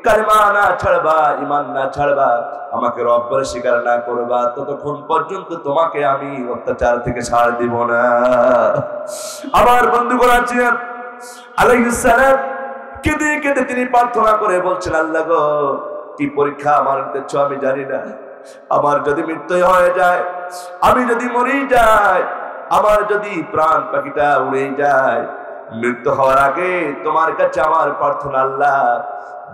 S1: কালেমা না ছাড়বা, ঈমান না ছাড়বা, আমাকে রব বলে স্বীকার না করবা, ততক্ষণ পর্যন্ত তোমাকে আমি অত্যাচার থেকে ছাড় দিব না। আমার বন্ধুগণ, আসিয়া আলাইহিস সালাম কেঁদে কেঁদে তিনি প্রার্থনা করে বলছেন, আল্লাহ গো, কি পরীক্ষা আমার দিচ্ছ আমি জানি না, আমার যদি মৃত্যু হয়ে যায়, আমি যদি মরে যাই, আমার যদি প্রাণ পাখিটা উড়ে যায়, মৃত্যু হওয়ার আগে তোমার কাছে আমার প্রার্থনা, আল্লাহ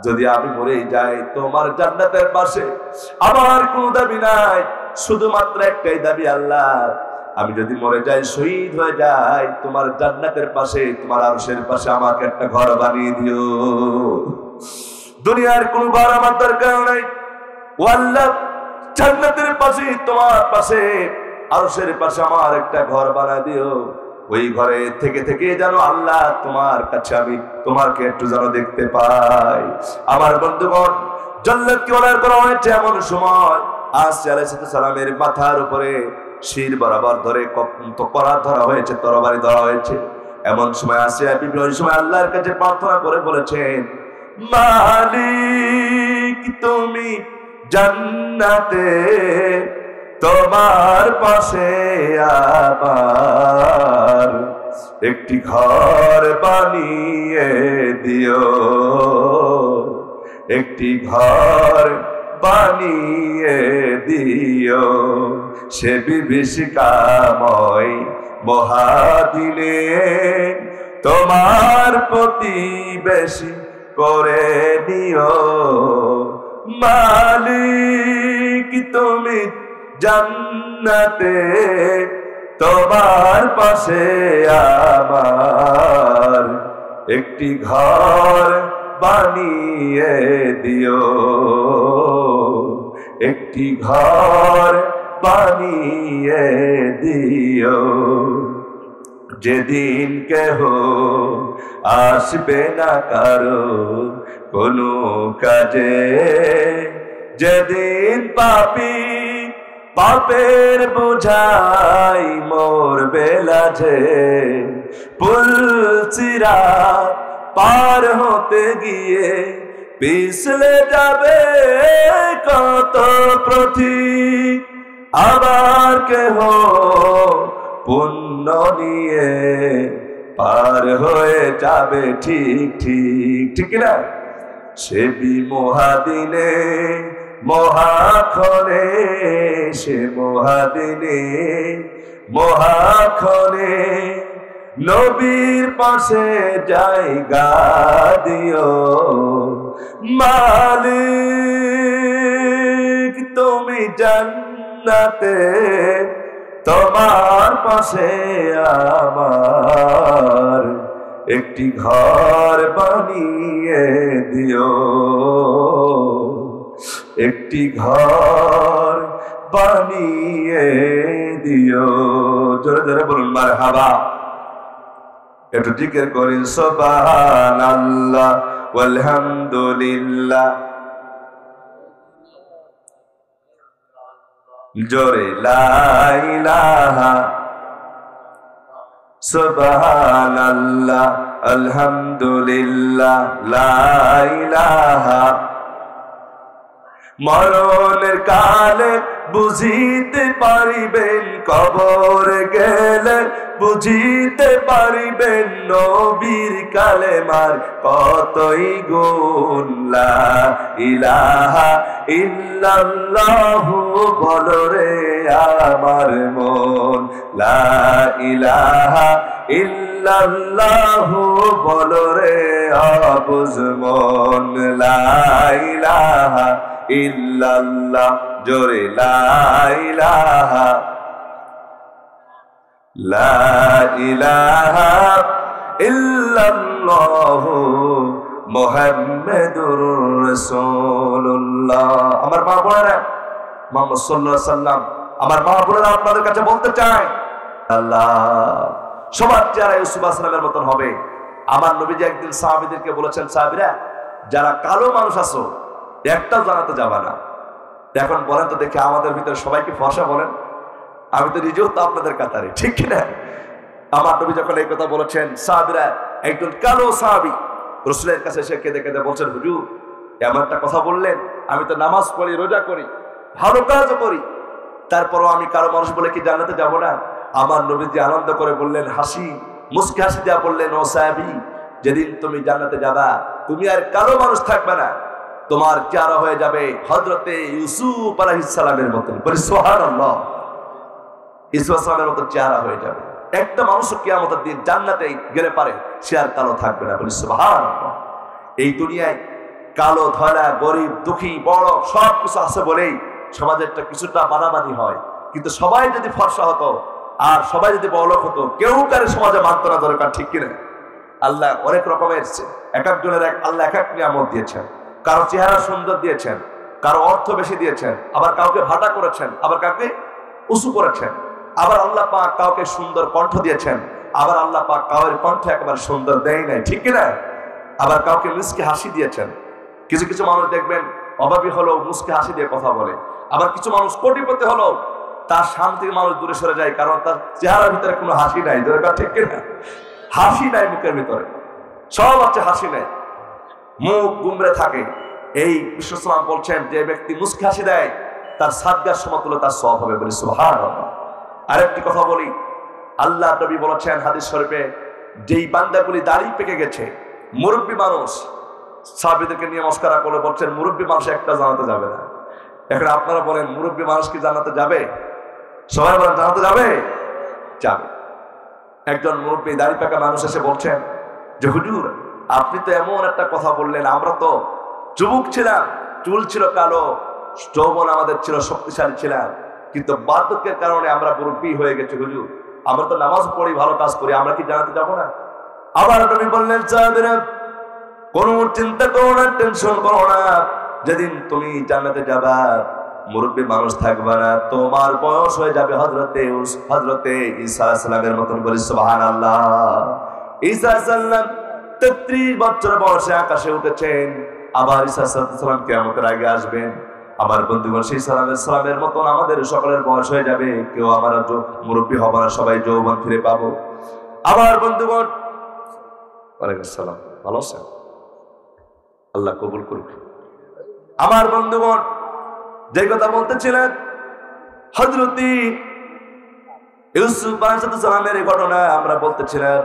S1: যদি আমি মরে যাই তোমার জান্নাতের পাশে, আমার কোনো দাবি নাই, শুধুমাত্র একটাই দাবি, আল্লাহ আমি যদি মরে যাই, শহীদ হয়ে যাই, তোমার জান্নাতের পাশে, তোমার আরশের পাশে আমাকে একটা ঘর বানিয়ে দিও। দুনিয়ার কোনো ঘর আমার দরকার নাই, ও আল্লাহ জান্নাতের পাশে, তোমার পাশে, আরশের পাশে আমার একটা ঘর বানায় দিও। ওই ঘরে থেকে থেকে যেন আল্লাহ তোমার কাছে আমি তোমাকে একটু যেন দেখতে পাই। আমার বন্ধুগণ, জান্নাতকে অর্ডার করা হয়েছে এমন সময় আসিয়া আলাইহিস সালামের মাথার উপরে শির বরাবর ধরে করা ধরা হয়েছে, তরবারি ধরা হয়েছে। এমন সময় আসিয়া বিবি ওই সময় আল্লাহর কাছে প্রার্থনা করে বলেছেন, মালিক তুমি জান্নাতে তোমার পাশে আবার একটি ঘর বানিয়ে দিও, একটি ঘর বানিয়ে দিও, সে বিভীষিকাময় মহাদিনে তোমার প্রতিবেশী করে নিও। মালিক তুমি জান্নাতে তোমার পাশে আমার একটি ঘর বানিয়ে দিও, একটি ঘর বানিয়ে দিও। যেদিন কেহ আসবে না কারো কোনো কাজে, যেদিন পাপী পাপের বোঝাই মরবে লাজে, পুলসিরাত পার হতে গিয়ে পিছলে যাবে কত পথিক, আবার কেহ পুণ্য নিয়ে পার হয়ে যাবে ঠিক ঠিক, ঠিক না? সে মহাদিনে মহাক্ষণে, সে মহাদিনে মহাক্ষণে নবীর পাশে জায়গা দিও মালিক, তুমি জান্নাতে তোমার পাশে আমার একটি ঘর বানিয়ে দিও, একটি ঘর বানিয়ে দিও। জোরে জোরে বলুন মারহাবা। একটু জিকির করি সুবহানাল্লাহ ওয়ালহামদুলিল্লাহ, জোরে লা ইলাহা সুবহানাল্লাহ আলহামদুলিল্লাহ লা ইলাহা। মরণের কালে বুঝিতে পারিবেন, কবর গেলে বুঝিতে পারিবেন নবীর কালেমার কতই গুণ। লা ইলাহা ইল্লাল্লাহু বলো রে আমার মন, লা ইলাহা ইল্লাল্লাহু বলো রে আবুজ মন, লা ইলাহা ইল্লাল্লাহ, জোরে লা ইলাহা, লা ইলাহা ইল্লাল্লাহু মুহাম্মাদুর রাসূলুল্লাহ। আমার মা বোনেরা, মুহাম্মদ সাল্লাল্লাহু আলাইহি সাল্লাম, আমার মা বোনেরা আপনাদের কাছে বলতে চাই, আল্লাহ সবার চেহারা ইউসুফ আলাইহিস সালামের মতন হবে। আমার নবীজি একদিন সাহাবীদেরকে বলেছেন, সাহাবীরা যারা কালো মানুষ আছো একটাও জানাতে যাবা না। এখন বলেন তো দেখি, আমাদের ভিতরে সবাইকে ফর্সা বলেন? আমি তো নিজেও তো আপনাদের কাতারে, ঠিক কিনা? আমার নবী যখন এই কথা বলেছেন, সাহাবীরা একজন কালো সাহাবী রাসূলের কাছে এসে কেঁদে কেঁদে বলছেন, হুজুর এমন একটা কথা বললেন, আমি তো নামাজ পড়ি, রোজা করি, ভালো কাজও করি, তারপরও আমি কালো মানুষ বলে কি জান্নাতে যাব না? আমার নবীজি আনন্দ করে বললেন, হাসি মুস্কি হাসি দেওয়া বললেন, ও সাহাবী, যেদিন তুমি জান্নাতে যাবা তুমি আর কালো মানুষ থাকবে না, তোমার চেহারা হয়ে যাবে হযরতে ইউসুফ আলাইহিস সালামের মতন। বলি সুবহানাল্লাহ। ইউসুফ আলাইহিস সালামের মতন চেহারা হয়ে যাবে। একটা মানুষ কিয়ামতের দিন জান্নাতে গেলে পারে সে আর কালো থাকবে না। বলি সুবহানাল্লাহ। এই দুনিয়ায় কালো ধলা গরিব দুঃখী বড় সব কিছু আছে বলেই সমাজে একটা কিছুটা বানাবানি হয়, কিন্তু সবাই যদি ফর্সা হতো আর সবাই যদি বড়লোক হতো, কেউ কারে সমাজে মানত না দরকার, ঠিক কিনা? আল্লাহ অনেক রকমের এক একজনের আল্লাহ এক এক নিয়ামত দিয়েছেন। কারো চেহারা সুন্দর দিয়েছেন, কারো অর্থ বেশি দিয়েছেন, আবার কাউকে ভাটা করেছেন, আবার কাউকে উঁচু করেছেন, আবার আল্লাহ পাক কাউকে সুন্দর কণ্ঠ দিয়েছেন, আবার আল্লাহ পাক কাউয়ের কণ্ঠ একেবারে সুন্দর দেয় নাই, ঠিক কিনা? আবার কাউকে মুস্কি হাসি দিয়েছেন। কিছু কিছু মানুষ দেখবেন অভাবী হলেও মুস্কি হাসি দিয়ে কথা বলে, আবার কিছু মানুষ কোটিপতি হলেও তার সামনে থেকে মানুষ দূরে সরে যায়, কারণ তার চেহারার ভিতরে কোনো হাসি নাই, দরকার, ঠিক কিনা? হাসি নাই মুখের ভিতরে, সব আছে হাসি নেই, মুখ গুমরে থাকে। এই বিশ্বসালাম বলছেন, যে ব্যক্তি মুস্কি হাসি দেয় তার সাদগার সমতুল্য তার সওয়াব হবে। বলি সুবহানাল্লাহ। আরেকটি কথা বলি, আল্লাহ নবী বলেছেন হাদিস শরীফে, যেই বান্দাগুলি দাড়ি পেকে গেছে, মুরব্বী মানুষ, সাহাবীদেরকে নিয়ে মস্করা করে বলছেন, মুরব্বী মানুষ একটা জানাতে যাবে না। এখন আপনারা বলেন, মুরব্বী মানুষ কি জান্নাতে যাবে? সবাই বলেন জান্নাতে যাবে? যাবে। একজন মুরব্বী দাড়ি পাকা মানুষ এসে বলছেন যে, হুজুর আপনি তো এমন একটা কথা বললেন, আমরা তো যুবক ছিলাম, চুল ছিল কালো, যৌবন আমাদের ছিল, শক্তিশালী ছিলাম, কিন্তু বার্ধক্যের কারণে আমরা মুরব্বী হয়ে গেছি। হুজুর আমরা তো নামাজ পড়ি, ভালো কাজ করি, আমরা কি জান্নাতে যাব না? আবার নবী বললেন, সাহাবীরা কোনো চিন্তা করো না, টেনশন করো না, যেদিন তুমি জান্নাতে যাবা মুরব্বী মানুষ থাকবে না, তোমার বয়স হয়ে যাবে হযরতে ঈসা আলাইহিস সালামের মতন। বলি সুবহানাল্লাহ। ঈসা আলাইহিস সালাম 33 বছর বয়সে আকাশে উঠেছেন, আবার ঈসা আলাইহিস সালাম কিয়ামতের আগে আসবেন। আমার বন্ধুগণ, সেই সালামের মতন আমাদের সকলের বয়স হয়ে যাবে, কেউ আমার মুরব্বী হবে না, সবাই যৌবন ফিরে পাবো। আবার বন্ধুগণ, ওয়ালাইকুম আসসালাম। ভালো আছেন? আল্লাহ কবুল করুক। আমার বন্ধুগণ, যে কথা বলতেছিলেন হযরত ইউসুফ আলাইহিস সালামের ঘটনা আমরা বলতেছিলাম,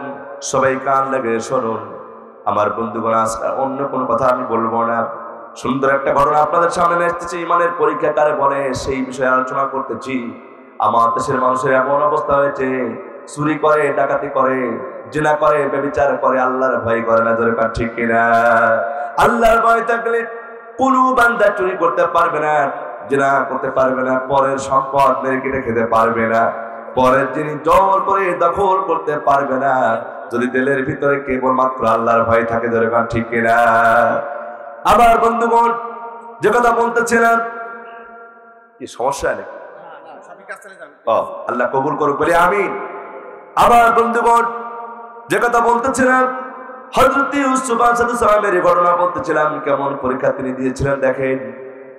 S1: সবাই কান লাগে শুনুন। আমার বন্ধুগণ, আজকে অন্য কোনো কথা আমি বলবো না। সুন্দর একটা ঘটনা আপনাদের সামনে এসেছে, ইমানের পরীক্ষা কারে বলে সেই বিষয়ে আলোচনা করতেছি। আমার দেশের মানুষের এমন অবস্থা হয়েছে, চুরি করে, ডাকাতি করে, জিনা করে, ব্যভিচার করে, আল্লাহর ভয় করে না। ধরে কার ঠিক কিনা? আল্লাহর ভয় থাকলে কোনো বান্দা চুরি করতে পারবে না, জিনা করতে পারবে না, পরের সম্পদ মেরে কেটে খেতে পারবে না, পরের জিনিস জোর করে দখল করতে পারবে না, যদি দিলের ভিতরে কেবলমাত্র আল্লাহর ভয় থাকে। ধরে কার ঠিক কিনা? আবার বন্ধুগণ, যে কথা বলতেছিলাম, কি সমস্যা নেই? আল্লাহ কবুল করুক বলি আমিন। আবার বন্ধুগণ, যে কথা বলতেছিলাম হযরত ইউসুফ আলাইহিস সালামের ঘটনা বলতেছিলাম, কেমন পরীক্ষা তিনি দিয়েছিলেন দেখেন।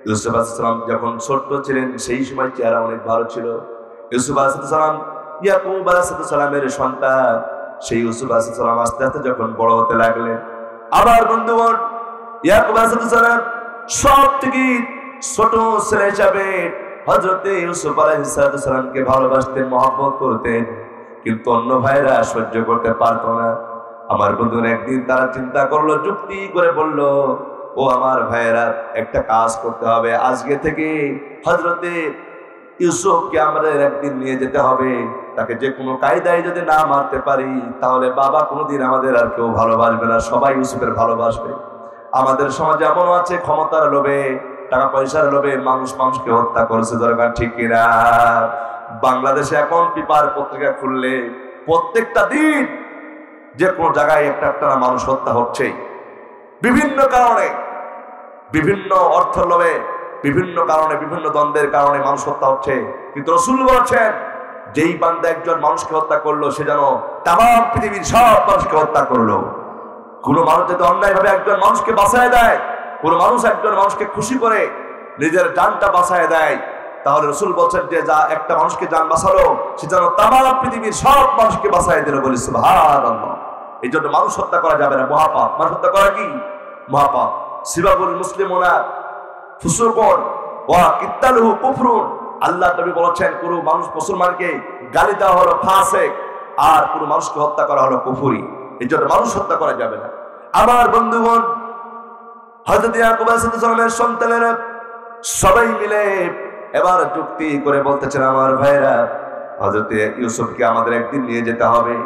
S1: ইউসুফ আলাইহিস সালাম যখন ছোট্ট ছিলেন সেই সময় চেহারা অনেক ভালো ছিল। ইউসুফ আলাইহিস সালাম ইয়াকুব আলাইহিস সালামের সন্তান। সেই ইউসুফ আলাইহিস সালাম আস্তে আস্তে যখন বড় হতে লাগলেন, আবার বন্ধুগণ ইয়াকুব আলাইহিস সালাম সব থেকে ছোট ছেলে হিসাবে হযরত ইউসুফ আলাইহিস সালামকে ভালোবাসতেন, মহব্বত করতেন, কিন্তু অন্য ভাইরা সহ্য করতে পারতো না। আমার বন্ধুরা একদিন তারা চিন্তা করলো, যুক্তি করে বলল, ও আমার ভাইয়েরা, একটা কাজ করতে হবে, আজকে থেকে হযরতে ইউসুফকে আমাদের একদিন নিয়ে যেতে হবে। তাকে যে কোনো কায়দায় যদি না মারতে পারি, তাহলে বাবা কোনোদিন আমাদের আর কেউ ভালোবাসবে না, সবাই ইউসুফের ভালোবাসবে। আমাদের সমাজে এমনও আছে, ক্ষমতার লোভে, টাকা পয়সার লোভে মানুষ মানুষকে হত্যা করেছে। দরকার ঠিক কিনা? বাংলাদেশে এখন পেপার পত্রিকা খুললে প্রত্যেকটা দিন যে কোনো জায়গায় একটা একটা মানুষ হত্যা হচ্ছেই, বিভিন্ন কারণে, বিভিন্ন অর্থ লোভে, বিভিন্ন কারণে, বিভিন্ন দ্বন্দ্বের কারণে মানুষ হত্যা হচ্ছে। কিন্তু রাসূল বলেছেন, যেই বান্দা একজন মানুষকে হত্যা করলো, সে যেন তামাম পৃথিবীর সব মানুষকে হত্যা করলো। কোন মানুষ যদি অন্যায় ভাবে একজন মানুষকে বাঁচায় দেয়, কোন মানুষ একজন মানুষকে খুশি করে নিজের জানটা বাঁচায় দেয়, তাহলে রাসূল বলছেন যে যা একটা মানুষকে জান বাঁচালো, সে যেন তামাম পৃথিবীর সব মানুষকে বাঁচায় দিল। বলি সুবহানাল্লাহ। এই জন্য মানুষ হত্যা করা যাবে না, মহাপাপ। মানুষ হত্যা করা কি মহাপাপ। সিবাবুল মুসলিমুনা ফুসুকুন ওয়া কিতালুহু কুফরুন। আল্লাহ নবী বলেছেন, কোন মানুষ মুসলমানকে গালি দেওয়া হলো ফাসিক, আর কোন মানুষকে হত্যা করা হলো কুফরি। এই জন্য মানুষ হত্যা করা যাবে না। আমার বন্ধুগণ, হযরত ইয়াকুব আলাইহিস সালামের সন্তানেরা সবাই মিলে এবার যুক্তি করে বলতেছেন, আমার ভাইরা, হযরত ইউসুফকে আমাদের একদিন নিয়ে যেতে হবে।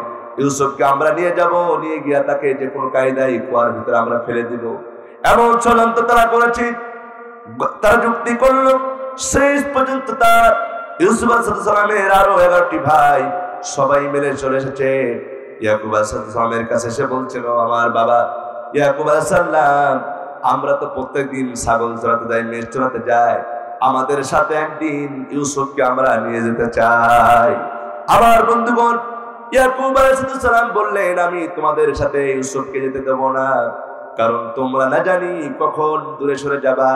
S1: ইউসুফকে আমরা নিয়ে যাব, নিয়ে গিয়া তাকে যে কোনো কায়দায় কুয়ার ভিতরে আমরা ফেলে দিব। এমন চূড়ান্ত তারা করেছি, তারা যুক্তি করলো। শেষ পর্যন্ত তার ইউসুফ আলাইহিস সালামের আরো 11টি ভাই সবাই মিলে চলে এসেছে ইয়াকুব আলাইহিস সালামের কাছে। এসে বলছিল, আমার বাবা ইয়াকুব আলাইহিস সালাম, আমরা তো প্রত্যেকদিন ছাগল চড়াতে যাই, মেষ চড়াতে যাই, আমাদের সাথে একদিন ইউসুফকে আমরা নিয়ে যেতে চাই। আমার বন্ধুগণ, ইয়াকুব আলাইহিস সালাম বললেন, আমি তোমাদের সাথে ইউসুফকে যেতে দেব না, কারণ তোমরা না জানি কখন দূরে সরে যাবা,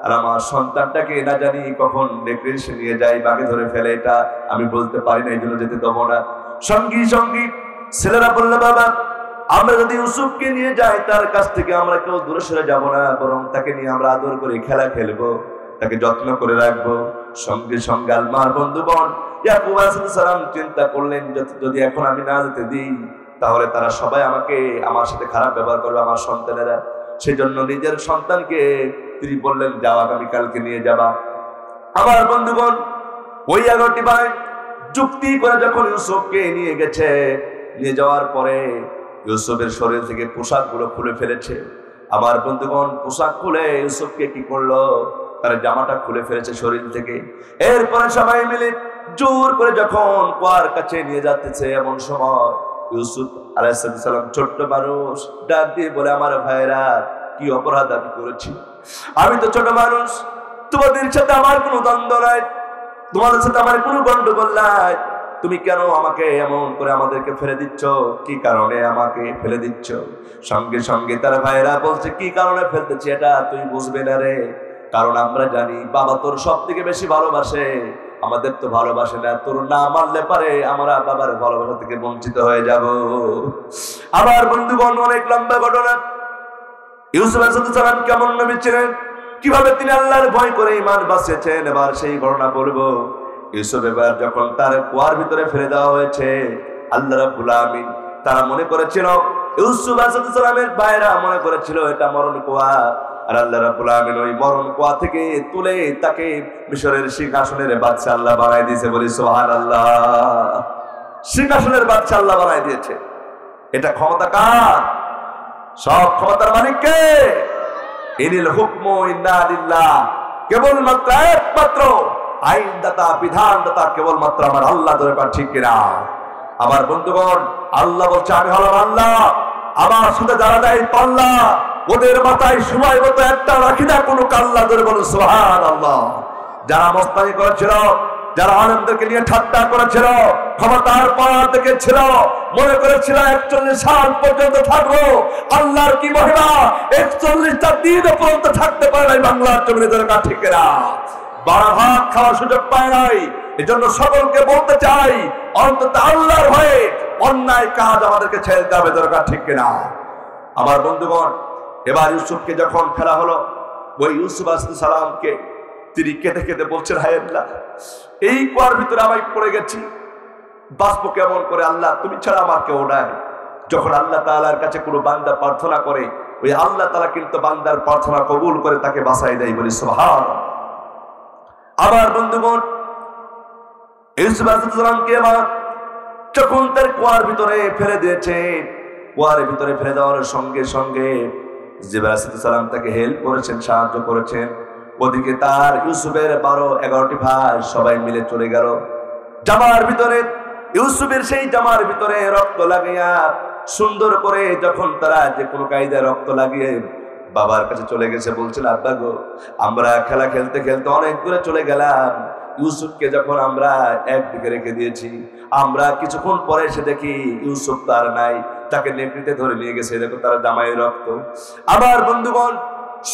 S1: আর আমার সন্তানটাকে না জানি কখন ডেকে নিয়ে যাই, বাগে ধরে ফেলে, এটা আমি বলতে পারি না, এই জন্য যেতে দেবো না। সঙ্গী সঙ্গী ছেলেরা বললো, বাবা, আমরা যদি ইউসুফকে নিয়ে যাই, তার কাছ থেকে আমরা কেউ দূরে সরে যাব না, বরং তাকে নিয়ে আমরা আদর করে খেলা খেলবো, তাকে যত্ন করে রাখবো। সঙ্গে সঙ্গে আমার বন্ধুগণ ইয়াকুব আলাইহিস সালাম চিন্তা করলেন, যদি এখন আমি না যেতে দিই, তাহলে তারা সবাই আমার সাথে খারাপ ব্যবহার করবে, আমার সন্তানেরা। সেই জন্য নিজের সন্তানকে তিনি বললেন, যাও, আগামীকালকে নিয়ে যাবা। আমার বন্ধুগণ, ওই 11টি ভাই যুক্তি করে যখন ইউসুফকে নিয়ে গেছে, নিয়ে যাওয়ার পরে ইউসুফের শরীর থেকে পোশাকগুলো খুলে ফেলেছে। আমার বন্ধুগণ, পোশাক খুলে ইউসুফকে কি করলো, তার জামাটা খুলে ফেলেছে শরীর থেকে। এরপরে সবাই মিলে জোর করে যখন কুয়ার কাছে নিয়ে যাচ্ছে, এমন সময় ইউসুফ আলাইহিস সালাম ছোট্ট মানুষ ডাক দিয়ে বলে, আমার ভাইরা, কি অপরাধ আমি করেছি? আমি তো ছোট মানুষ, তোমাদের সাথে আমার কোনো দ্বন্দ্ব নাই, তোমাদের সাথে আমার কোনো গন্ডগোল নাই, তুমি কেন আমাকে এমন করে আমাদেরকে ফেলে দিচ্ছ? কি কারণে আমাকে ফেলে দিচ্ছ? সঙ্গে সঙ্গে তার ভাইরা বলছে, কি কারণে ফেলতেছি এটা তুই বুঝবে না রে, কারণ আমরা জানি বাবা তোর সব থেকে বেশি ভালোবাসে, আমাদের তো ভালোবাসে না, তোর না মানলে পারে আমরা বাবার ভালোবাসা থেকে বঞ্চিত হয়ে যাব। আবার বন্ধুগণ, অনেক লম্বা ঘটনা। ইউসুফ আলাইহিস সালাম কেমন নবী ছিলেন, কিভাবে তিনি আল্লাহর ভয় করে ঈমান বাঁচিয়েছেন, এবার সেই ঘটনা বলবো। ইউসুফ এবার যখন তার কুয়ার ভিতরে ফেলে দেওয়া হয়েছে, আল্লাহ রাব্বুল আলামিন তারা মনে করেছিল, ইউসুফ আলাইহিস সালামের ভাইরা মনে করেছিল এটা মরণ কুয়া। আর আল্লাহ রাব্বুল আলামিন ওই মরণ কুয়া থেকে তুলে তাকে মিশরের সিংহাসনের বাদশা আল্লাহ বানাই দিয়েছে। বলি সুবহানাল্লাহ। সিংহাসনের বাদশা আল্লাহ বানাই দিয়েছে। এটা ক্ষমতা কার? সব ক্ষমতার মালিক কে? ইনিল হুকমু ইন্না লিল্লাহ। কেবলমাত্র একমাত্র আইনদাতা, বিধানদাতা কেবলমাত্র আমার আল্লাহ। দরকার ঠিক কিনা? আমার বন্ধুগণ, আল্লাহ বলছে আমি হলাম আল্লাহ, আমার সাথে যারা দেয় পাল্লা ওদের মাথায় সময় মতো একটা রাখি না কোনো কাল্লা। ধরে বলুন সুবহানাল্লাহ। যারা মস্তানি করেছিল, যারা আনন্দকে নিয়ে ঠাট্টা করেছিল, ক্ষমতার পাওয়ার দেখেছিল, মনে করেছিল 41 সাল পর্যন্ত থাকবো, আল্লাহর কি মহিমা, 41টা দিন পর্যন্ত থাকতে পারে নাই বাংলার জমিনে। দরকার ঠিক কিনা? 12 ভাগ খাওয়ার সুযোগ পায় নাই। এজন্য সকলকে বলতে চাই, অন্তত আল্লাহর ভয়ে অন্যায় কাজ আমাদেরকে ছেড়ে দিতে হবে। দরকার ঠিক কিনা? আমার বন্ধুগণ, এবার ইউসুফকে যখন ফেলা হলো, ওই ইউসুফ আলাইহিস সালামকে তিনি কেঁদে কেঁদে বলছেন, হায় আল্লাহ, এই কুয়ার ভিতরে আমি পড়ে গেছি, বাঁচবো কেমন করে? আল্লাহ তুমি ছাড়া আমার কেউ নাই। যখন আল্লাহ তাআলার কাছে কোনো বান্দা প্রার্থনা করে, ওই আল্লাহ তাআলা কিন্তু বান্দার প্রার্থনা কবুল করে তাকে বাঁচাই দেয়। বলি সুবহানাল্লাহ। আবার বন্ধুগণ, ইউসুফ আলাইহিস সালামকে এবার যখন তার কুয়ার ভিতরে ফেলে দিয়েছে, কুয়ার ভিতরে ফেলে দেওয়ার সঙ্গে সঙ্গে জিবরাইল আলাইহিস সালাম তাকে হেল্প করেছেন, সাহায্য করেছেন। ওদিকে তার ইউসুফের 12-11টি ভাই সবাই মিলে চলে গেল জামার ভিতরে। ইউসুফের সেই জামার ভিতরে রক্ত লাগিয়া সুন্দর করে যখন তারা যে কোনো কায়দায় রক্ত লাগিয়ে বাবার কাছে চলে গেছে, বলছিল আব্বা গো, আমরা খেলা খেলতে খেলতে অনেক দূরে চলে গেলাম, ইউসুফকে যখন আমরা একদিকে রেখে দিয়েছি, আমরা কিছুক্ষণ পরে এসে দেখি ইউসুফ তার নাই, তাকে নেকড়িতে ধরে নিয়ে গেছে, দেখো তার জামায় রক্ত। আবার বন্ধুগণ,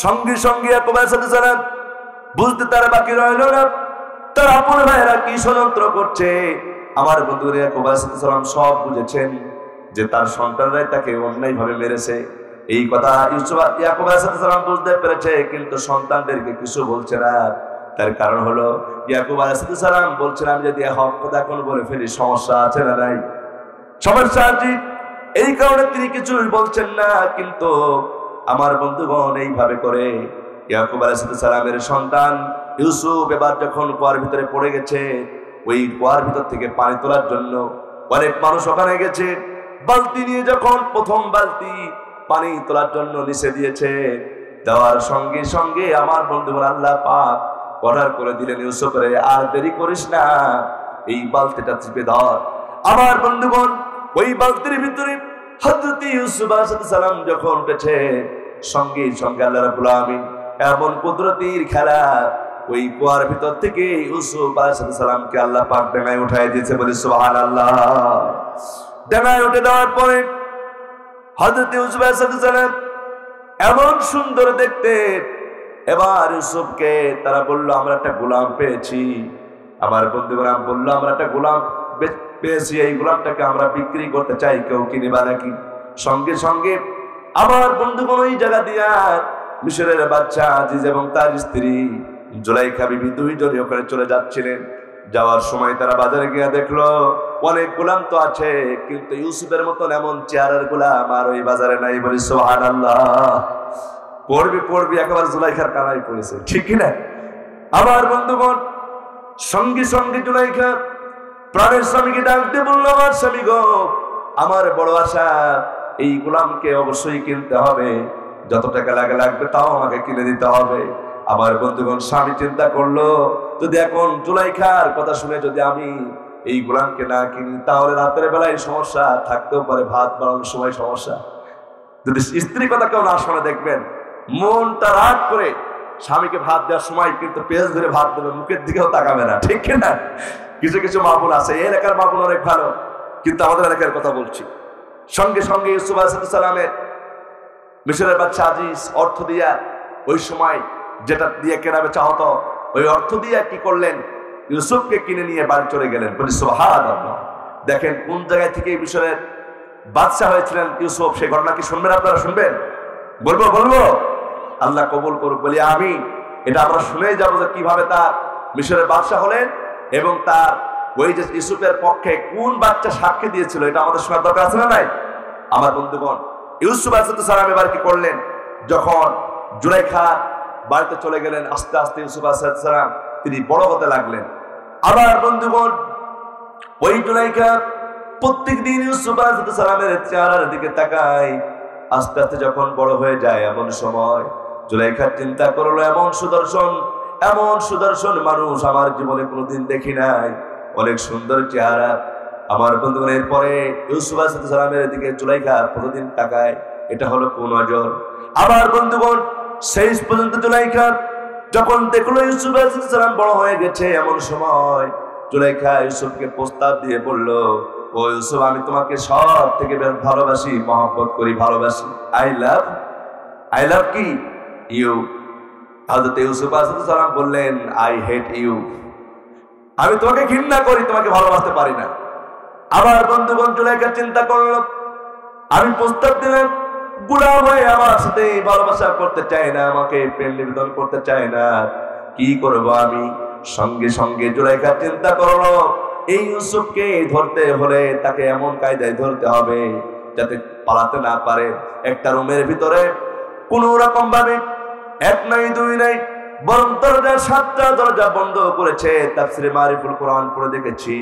S1: সঙ্গে সঙ্গে বুঝতে তারা বাকি রইল না, তার আপন ভাইয়েরা কি ষড়যন্ত্র করছে। আমার বন্ধুরা ইয়াকুব আলাইহিস সালাম সব বুঝেছেন যে তার সন্তানরাই তাকে অন্যায় ভাবে মেরেছে। এই কথা ইয়াকুব আলাইহিস সালাম বুঝতে পেরেছে, কিন্তু সন্তানদেরকে কিছু বলছে না। তার কারণ হলো ইয়াকুব আলাইহিস সালাম বলছেন, আমি যদি হক কথা এখন বলে ফেলি সমস্যা আছে না নাই? সমস্যা আছে। এই কারণে তিনি কিছু বলছেন না। কিন্তু আমার বন্ধুগণ, এইভাবে করে ইয়াকুব আলাইহিস সালামের সন্তান ইউসুফ এবার যখন কুয়ার ভিতরে পড়ে গেছে, ওই কুয়ার ভিতর থেকে পানি তোলার জন্য অনেক মানুষ ওখানে গেছে। বালতি নিয়ে যখন প্রথম বালতি পানি তোলার জন্য নিচে দিয়েছে, দেওয়ার সঙ্গে সঙ্গে আমার বন্ধুগণ আল্লাহ পাক অর্ডার করে দিলেন ইউসুফের, আর দেরি করিস না, এই বালতিটা চিপে ধর। আমার বন্ধুগণ, ওই বালতির ভিতরে হযরত ইউসুফ আলাইহিস সালাম যখন উঠেছে, সঙ্গে সঙ্গে আল্লাহ রাব্বুল আলামিন এমন কুদরতির খেলা, ওই কুয়ার ভিতর থেকে ইউসুফ আলাইহিস সালামকে আল্লাহ পাক ডাঙায় উঠাই দিয়েছে। বলি সুবহানাল্লাহ। ডাঙায় উঠে দেওয়ার পরে হযরত ইউসুফ আলাইহিস সালাম এমন সুন্দর দেখতে। এবার ইউসুফকে তারা বলল, আমরা একটা গোলাম পেয়েছি। আমার বন্ধুরা বলল, আমরা একটা গোলাম পেয়েছি, এই গোলামটাকে আমরা বিক্রি করতে চাই, কেউ কিনবা নাকি? সঙ্গে সঙ্গে আমার বন্ধুগণ ওই জায়গা দিয়া মিশরের বাদশা আজিজ এবং তার স্ত্রী জুলাইখা বিবি দুইজনই ওখানে চলে যাচ্ছিলেন। যাওয়ার সময় তারা বাজারে গিয়ে দেখলো অনেক গোলাম তো আছে, কিন্তু ইউসুফের মতন এমন চেহারার গোলাম আর ওই বাজারে নাই। বলি সুবহানাল্লাহ। পড়বি একেবারে জুলাইখার কানায় পড়েছে, ঠিক কিনা? আমার বন্ধুগণ, সঙ্গে সঙ্গে জুলাইখা প্রাণের স্বামীকে ডাকতে বললো, আমার স্বামী গো, আমার বড় আশা, এই গোলামকে অবশ্যই কিনতে হবে, যত টাকা লাগবে তাও আমাকে কিনে দিতে হবে। আমার বন্ধুগণ, স্বামী চিন্তা করলো, যদি এখন জুলাইখার কথা শুনে যদি আমি এই গোলামকে না কিনি, তাহলে রাতের বেলায় সমস্যা থাকতেও পারে, ভাত বানানোর সময় সমস্যা। যদি স্ত্রী কথা কেউ না শোনে, দেখবেন মনটা রাগ করে স্বামীকে ভাত দেওয়ার সময় কিন্তু পেঁয়াজ ধরে ভাত দেবে, মুখের দিকেও তাকাবে না, ঠিক কিনা? কিছু কিছু মাহবুল আছে, এই এলাকার মাহবুল অনেক ভালো, কিন্তু আমাদের এলাকার কথা বলছি। সঙ্গে সঙ্গে ইউসুফ আলাইহিস সালামের মিশরের বাদশা আজিজ অর্থ দিয়া, ওই সময় যেটা দিয়ে কেনা বেচা হতো, ওই অর্থ দিয়ে কি করলেন, ইউসুফকে কিনে নিয়ে বাড়ি চলে গেলেন। বলি সুবহানাল্লাহ। দেখেন কোন জায়গা থেকে এই মিশরের বাদশাহ হয়েছিলেন ইউসুফ, সেই ঘটনা কি শুনবেন আপনারা? শুনবেন? বলবো আল্লাহ কবুল করুক। বলি আমি এটা আমরা শুনেই যাবো যে কিভাবে তার মিশরের বাদশাহ হলেন এবং তার ওই যে ইউসুফের পক্ষে কোন বাচ্চা সাক্ষী দিয়েছিল, এটা আমাদের শোনার দরকার আছে না নাই? আমার বন্ধুগণ, ইউসুফ আলাইহিস সালাম এবার কি করলেন, যখন জুলাইখা বাড়িতে চলে গেলেন, আস্তে আস্তে ইউসুফ আলাইহিস সালাম তিনি বড় হতে লাগলেন। আবার বন্ধুগণ, ওই জুলাইখা প্রত্যেক দিন ইউসুফ আলাইহিস সালামের চেহারার দিকে তাকায়। আস্তে আস্তে যখন বড় হয়ে যায়, এমন সময় জুলাইখা চিন্তা করলো, এমন সুদর্শন মানুষ আমার জীবনে কোনোদিন দেখি নাই, অনেক সুন্দর চেহারা। আমার বন্ধুগণ, এরপরে ইউসুফ আলাইহিস সালামের দিকে জুলাইখা প্রতিদিন তাকায়, এটা হলো কুনজর। আবার বন্ধুগণ, শেষ পর্যন্ত জুলাইখা যখন দেখলো ইউসুফ আলাইহিস সালাম বড় হয়ে গেছে, এমন সময় জুলাইখা ইউসুফকে প্রস্তাব দিয়ে বলল, ও ইউসুফ, আমি তোমাকে সব থেকে ভালোবাসি, মহব্বত করি, ভালোবাসি। আই লাভ কি ইউ। হযরত ইউসুফ আলাইহিস সালাম বললেন, আই হেট ইউ। আমি তোমাকে ঘৃণা করি, তোমাকে ভালোবাসতে পারি না। আবার বন্ধুগণ, জুলাইখা চিন্তা করলো, আমি প্রস্তাব দিলাম, গোলাম হয়ে আমার সাথে ভালোবাসা করতে চায় না, আমাকে প্রেম নিবেদন করতে চায় না, কি করব আমি? সঙ্গে সঙ্গে জুলাইখা চিন্তা করলো, এই ইউসুফকে ধরতে হলে তাকে এমন কায়দায় ধরতে হবে যাতে পালাতে না পারে। একটা রুমের ভিতরে কোন রকম ভাবে, এক নাই দুই নাই, বরং দরজা 7টা দরজা বন্ধ করেছে। তাফসীরে মারিফুল কোরআন পড়ে দেখেছি,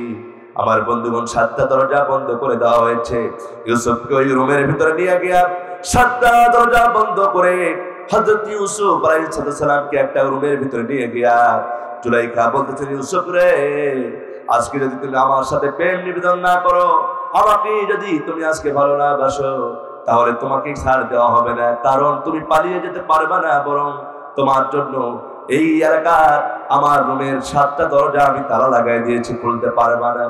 S1: আমার বন্ধুগণ, 7টা দরজা বন্ধ করে দেওয়া হয়েছে। ইউসুফকে ওই রুমের ভিতরে নিয়ে গিয়া 7টা দরজা বন্ধ করে হযরত ইউসুফ আলাইহিস সালামকে একটা রুমের ভিতরে নিয়ে গিয়া জুলাইখা বলতেছেন, ইউসুফ রে, আজকে যদি তুমি আমার সাথে প্রেম নিবেদন না করো, আমাকে যদি তুমি আজকে ভালো না বাসো, তাহলে তোমাকে ছাড় দেওয়া হবে না। কারণ তুমি পালিয়ে যেতে পারবে না, বরং তোমার জন্য এই এলাকার আমার রুমের 7টা দরজা আমি তালা লাগাই দিয়েছি, খুলতে পারবে না।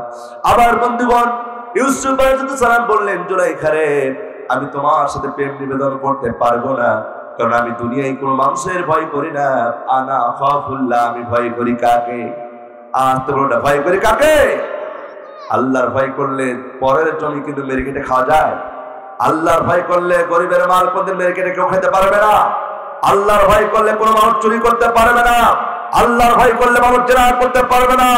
S1: আবার বন্ধুগণ, ইউসুফ আলাইহিস সালাম বললেন, জুলাইখা রে, আমি তোমার সাথে প্রেম নিবেদন করতে পারবো না, কারণ আমি দুনিয়ায় কোনো মানুষের ভয় করি না। আনা খাফুল্লাহ, আমি ভয় করি কাকে? তোমরা ভয় করি কাকে? আল্লাহর ভয় করলে পরের জমি কিন্তু মেরে কেটে খাওয়া যায়। আল্লাহর ভয় করলে গরিবের মাল কোনদিন মেরে কেটে কেউ খেতে পারবে না। আল্লাহর ভয় করলে কোনো মানুষ চুরি করতে পারবে না। আল্লাহর ভয় করলে মানুষ জেনা করতে পারবে না।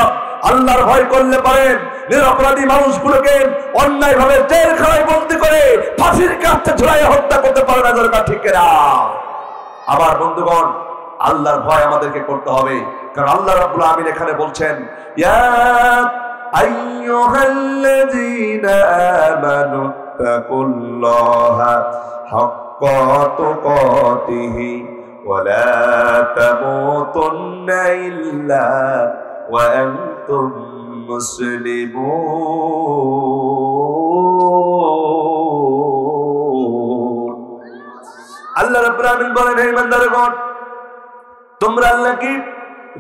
S1: আল্লাহর ভয় করলে পারেন নিরপরাধী মানুষগুলোকে অন্যায়ভাবে জেলখানায় বন্দী করে ফাঁসির কাছে ঝুলাইয়ে হত্যা করতে পারবে না। দরকার ঠিক না? আবার বন্ধুগণ, আল্লাহর ভয় আমাদেরকে করতে হবে, কারণ আল্লাহ রাব্বুল আমিন এখানে বলছেন, ইয়া আইয়ুহাল্লাযীনা আমানু তাকুল্লাহা হাক্কা তুকাতিহি ওয়া লা তামুতুন্না ইল্লা ওয়া আনতুম মুসলিমুন। আল্লাহ রাব্বুল আমিন বলেন, হে ইমানদারগণ, তোমরা আল্লাহকে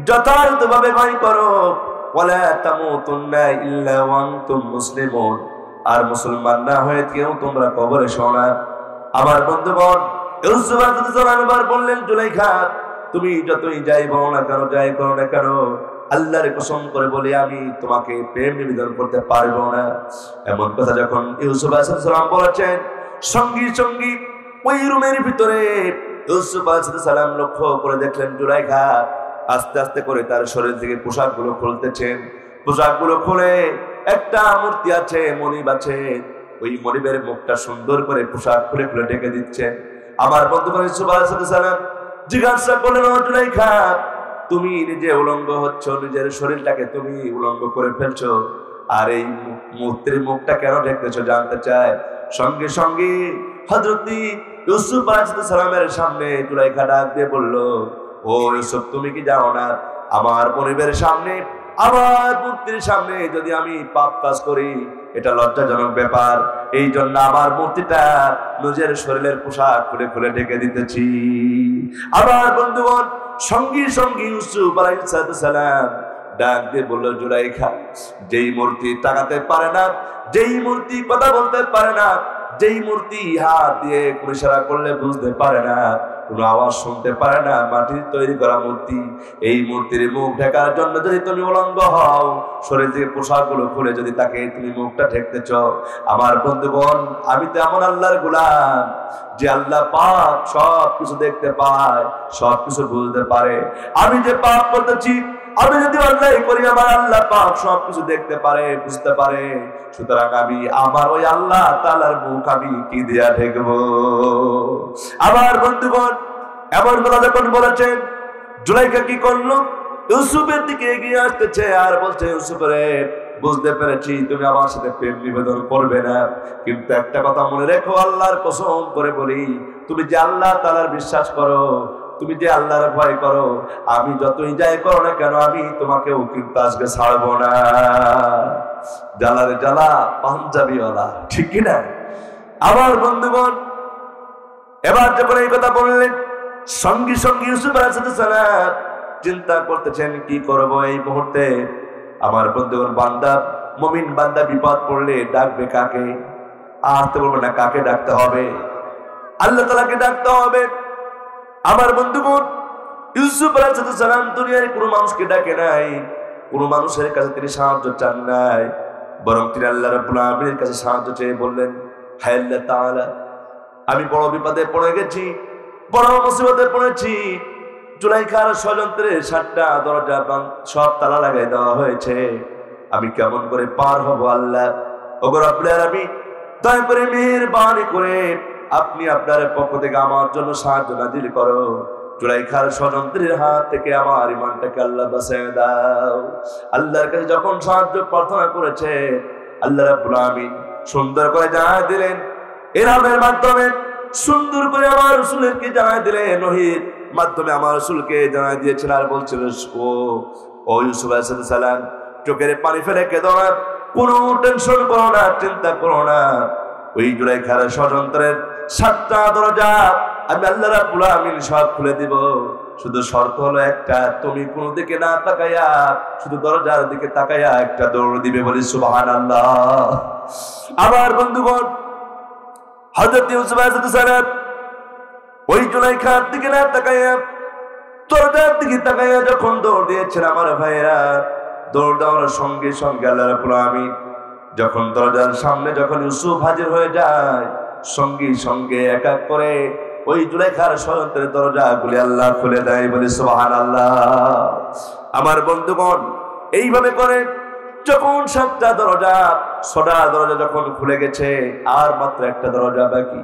S1: যথাযথভাবে ভয় করো, ওয়ালা তামুতুন্না ইল্লা ওয়া আনতুম মুসলিমুন, আর মুসলমান না হয়ে কেউ তোমরা কবরে শোও না। আমার বন্ধুগণ, ইউসুফ আলাইহিস সালাম এবার বললেন, জুলাইখা, তুমি যতই যাই বলো না কেন, যাই করো না কেন, আল্লাহর কসম করে বলি, আমি তোমাকে প্রেম নিবেদন করতে পারবো না। এমন কথা যখন ইউসুফ আলাইহিস সালাম বলেছেন, সঙ্গী সঙ্গী ওই রুমের ভিতরে ইউসুফ আলাইহিস সালাম লক্ষ্য করে দেখলেন, জুলাইখা আস্তে আস্তে করে তার শরীর থেকে পোশাকগুলো খুলতেছেন। পোশাকগুলো খুলে একটা মূর্তি আছে, মনিব আছে, ওই মনিবের মুখটা সুন্দর করে পোশাক খুলে খুলে ঢেকে দিচ্ছে। আমার বন্ধুগণ, ইউসুফ আলাইহিস সালাম জিজ্ঞাসা করলেন, জুলাইখা, তুমি নিজে উলঙ্গ হচ্ছ, নিজের শরীরটাকে তুমি উলঙ্গ করে ফেলছো, আর এই মূর্তির মুখটা কেন ঢেকেছো জানতে চায়। সঙ্গে সঙ্গে হযরত ইউসুফ আলাইহিস সালামের সামনে জুলাইখা ডাক দিয়ে বলল, ও ইউসুফ, তুমি কি জানো না, আমার মনিবের সামনে, আমার মূর্তির সামনে যদি আমি পাপ কাজ করি, এটা লজ্জাজনক ব্যাপার। এই জন্য আমার মূর্তিটা নিজের শরীরের পোশাক খুলে খুলে ঢেকে দিতেছি। আবার বন্ধুগণ, সঙ্গী সঙ্গী ইউসুফ আলাইহিস সালাম ডাক দিয়ে বলল, জুলাইখা, যেই মূর্তি তাকাতে পারে না, যেই মূর্তি কথা বলতে পারে না, যেই মূর্তি হাত দিয়ে ইশারা করলে বুঝতে পারে না, কোনো আওয়াজ শুনতে পারে না, মাটির তৈরি করা মূর্তি। এই মূর্তির মুখ ঢাকার জন্য যদি তুমি উলঙ্গ হও, শরীর থেকে পোশাকগুলো খুলে যদি তাকে তুমি মুখটা ঢেকতেছ, আমার বন্ধুগণ, আমি তো এমন আল্লাহর গোলাম যে আল্লাহ পাক সব কিছু দেখতে পায়, সব কিছু বুঝতে পারে। আমি যে পাপ করতেছি, আমি যদি অন্যায় করি, আমার আল্লাহ পাক সব কিছু দেখতে পারে, বুঝতে পারে। সুতরাং আমি আমার ওই আল্লাহ তাআলার মুখ আমি কি দিয়া ঢেকবো? আমার বন্ধুগণ, এমন কথা যখন বলেছেন, জুলাইখা কি করলো? ইউসুফের দিকে এগিয়ে আসতেছে আর বলছে, ইউসুফ রে, বুঝতে পেরেছি তুমি আমার সাথে প্রেম নিবেদন করবে না, কিন্তু একটা কথা মনে রেখো, আল্লাহর কসম করে বলি, তুমি যে আল্লাহ তাআলার বিশ্বাস করো, তুমি যে আল্লাহর ভয় করো, আমি যতই যাই করো না কেন, আমি তোমাকেও কিন্তু আজকে ছাড়বো না। জ্বালারে জ্বালা পাঞ্জাবিওয়ালা, ঠিক কিনা? আমার বন্ধুগণ, এবার যখন এই কথা বললেন, সঙ্গী সঙ্গী ইউসুফ আলাইহিস সালাম চিন্তা করতেছেন কি করব এই মুহূর্তে। আমার বন্ধুগণ, বান্দা, মুমিন বান্দা বিপদ পড়লে ডাকবে কাকে? আসতে বলবে না, কাকে ডাকতে হবে? আল্লাহ তাআলাকে ডাকতে হবে। আমার বন্ধুগণ, ইউসুফ আলাইহিস সালাম দুনিয়ার কোনো মানুষকে ডাকে নাই, কোনো মানুষের কাছে তিনি সাহায্য চান নাই, বরং তিনি আল্লাহ রাব্বুল আলামিনের কাছে সাহায্য চেয়ে বললেন, হে আল্লাহ তাআলা, আমি বড় বিপদে পড়ে গেছি, বড় মুসিবতে পড়েছি। জুলাইখার ষড়যন্ত্রের 7টা দরজা সব তালা লাগাই দেওয়া হয়েছে, আমি কেমন করে পার হব? আল্লাহ, ওগো রব্বুল আলামিন, দয়া করে মেহেরবানি করে আপনি আপনার পক্ষ থেকে আমার জন্য সাহায্য নাজিল করো। জুলাইখার ষড়যন্ত্রের হাত থেকে আমার ঈমানটাকে আল্লাহ বাঁচিয়ে দাও। আল্লাহর কাছে যখন সাহায্য প্রার্থনা করেছে, আল্লাহ রাব্বুল আলামিন সুন্দর করে জানায় দিলেন, ইলহামের মাধ্যমে সুন্দর করে আমার রাসূলকে জানায় দিলেন, ওহীর মাধ্যমে আমার রাসূলকে জানায় দিয়েছেন। আর বলছিল, ও ইউসুফ আলাইহিস সালাম, চোখের পানি ফেলে কেঁদো না, কোনো টেনশন করো না, চিন্তা করো না। ওই জুলাইখার ষড়যন্ত্রের 7টা দরজা আমি আল্লাহ রাব্বুল আলামিন সব খুলে দিব। শুধু শর্ত হলো একটা, তুমি কোনো দিকে না তাকাইয়া শুধু দরজার দিকে তাকাইয়া একটা দৌড় দিবে। বলি সুবহানাল্লাহ। আমার বন্ধুগণ, হযরত ইউসুফ আলাইহিস সালাম ওই জুলাইখার দিকে না তাকাইয়া দরজার দিকে তাকাইয়া যখন দৌড় দিয়েছেন, আমার ভাইরা, দৌড় দেওয়ার সঙ্গে সঙ্গে আল্লাহ রাব্বুল আলামিন যখন দরজার সামনে যখন ইউসুফ হাজির হয়ে যায়, সঙ্গে সঙ্গে এক এক করে ওই জুলাইখার ষড়যন্ত্রের দরজাগুলি আল্লাহ খুলে দেয়। বলি সুবহানাল্লাহ। আমার বন্ধুগণ, এইভাবে করে যখন 7টা দরজা 6টা দরজা যখন খুলে গেছে, আর মাত্র একটা দরজা বাকি।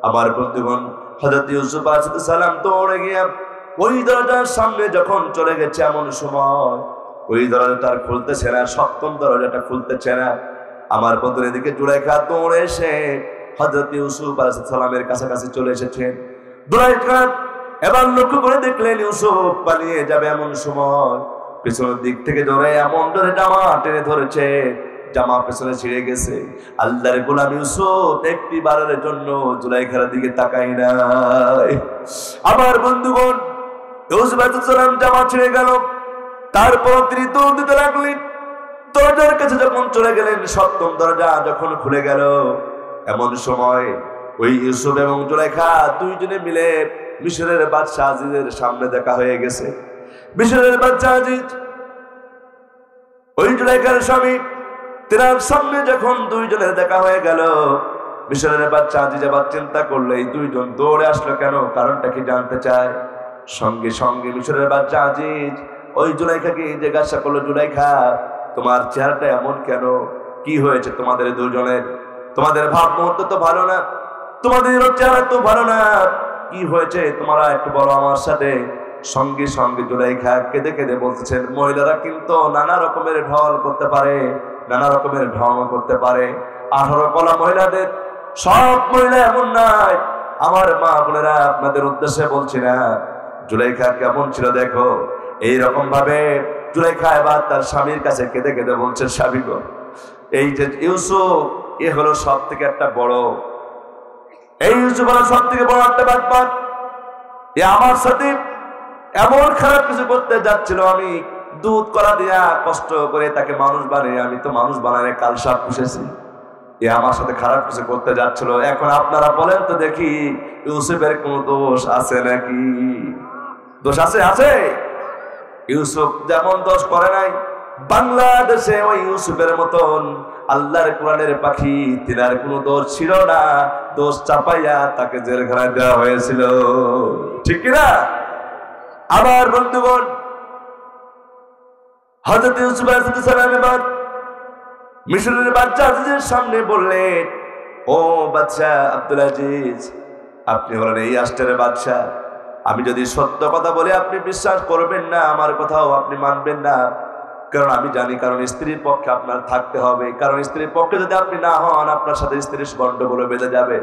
S1: আমার বন্ধুগণ, হযরত ইউসুফ আলাইহিস সালাম দৌড়ে গিয়ে ওই দরজার সামনে যখন চলে গেছে, এমন সময় ওই দরজাটা খুলতেছে না, 7ম দরজাটা খুলতেছে না। আমার বন্ধুর এদিকে জুলাইখা দৌড়ে এসে হযরত ইউসুফ আলাইহিস সালামের কাছাকাছি চলে এসেছেন। জুলাইখা এবার লক্ষ্য করে দেখলেন ইউসুফ পালিয়ে যাবে, এমন সময় পেছনের দিক থেকে ধরে এমন ধরে জামা টেনে ধরেছে, জামা পেছনে ছিঁড়ে গেছে। আল্লাহর গোলাম ইউসুফ একটি বারের জন্য জুলাইখার দিকে তাকাই নাই। আমার বন্ধুগণ, ইউসুফ আলাইহিস সালাম জামা ছিঁড়ে গেল, তারপর তিনি দৌড় দিতে লাগলেন। দরজার কাছে যখন চলে গেলেন, 7ম দরজা যখন খুলে গেল, এমন সময় ওই ইউসুফ এবং জুলাইখা দুইজনে মিলে মিশরের বাদশা আজিজের সামনে দেখা হয়ে গেছে। মিশরের বাদশা আজিজ ওই জুলাইখার স্বামী, তেনার সামনে যখন দুইজনের দেখা হয়ে গেল, মিশরের বাদশা আজিজ আবার চিন্তা করলো, এই দুইজন দৌড়ে আসলো কেন, কারণটা কি জানতে চায়। সঙ্গে সঙ্গে মিশরের বাদশা আজিজ ওই জুলাইখাকে জিজ্ঞাসা করলো, জুলাইখা, তোমার চেহারাটা এমন কেন? কি হয়েছে তোমাদের দুজনের? তোমাদের ভাব মুহূর্ত তো ভালো না, তোমাদের চেহারা তো ভালো না, কি হয়েছে তোমরা একটু বলো আমার সাথে। সঙ্গে সঙ্গে জুলাইখা কেঁদে কেঁদে বলতেছেন, মহিলারা কিন্তু নানা রকমের ঢল করতে পারে, নানা রকমের ঢং করতে পারে। 18 কলা মহিলাদের সব মহিলা এমন নাই। আমার মা বোনেরা, আপনাদের উদ্দেশ্যে বলছি না, জুলাইখা কেমন ছিল দেখো। এইরকম ভাবে জুলাইখা এবার তার স্বামীর কাছে কেঁদে কেঁদে বলছে, স্বামী গো, এই যে ইউসুফ, এ হলো সব থেকে একটা বড়, এই ইউসুফ হলো সব থেকে বড় একটা বাটপার। এ আমার সাথে এমন খারাপ কিছু করতে যাচ্ছিল, আমি দুধ কলা দিয়া কষ্ট করে তাকে মানুষ বানিয়ে, আমি তো মানুষ বানায় কালসাপ পুষেছি। এ আমার সাথে খারাপ কিছু করতে যাচ্ছিল। এখন আপনারা বলেন তো দেখি, ইউসুফের কোনো দোষ আছে নাকি? দোষ আছে? আছে। ইউসুফ যেমন দোষ করে নাই, বাংলাদেশে ওই ইউসুফের মতন আল্লাহর কোরআনের পাখি, তিনার কোনো দোষ ছিল না। দোষ চাপাইয়া তাকে জেলখানায় দেওয়া হয়েছিল, ঠিক কিনা? আমার বন্ধুগণ, হযরত ইউসুফ আলাইহিস সালাম এবার মিশরের বাদশা আজিজের সামনে বললেন, ও বাদশা আব্দুল আজিজ, আপনি হলেন এই রাষ্ট্রের বাদশা। আমি যদি সত্য কথা বলি আপনি বিশ্বাস করবেন না, আমার কথাও আপনি মানবেন না। কারণ আমি জানি, কারণ স্ত্রীর পক্ষে আপনার থাকতে হবে। কারণ স্ত্রীর পক্ষে যদি আপনি না হন, আপনার সাথে স্ত্রীর গন্ডগোল বেঁধে যাবে।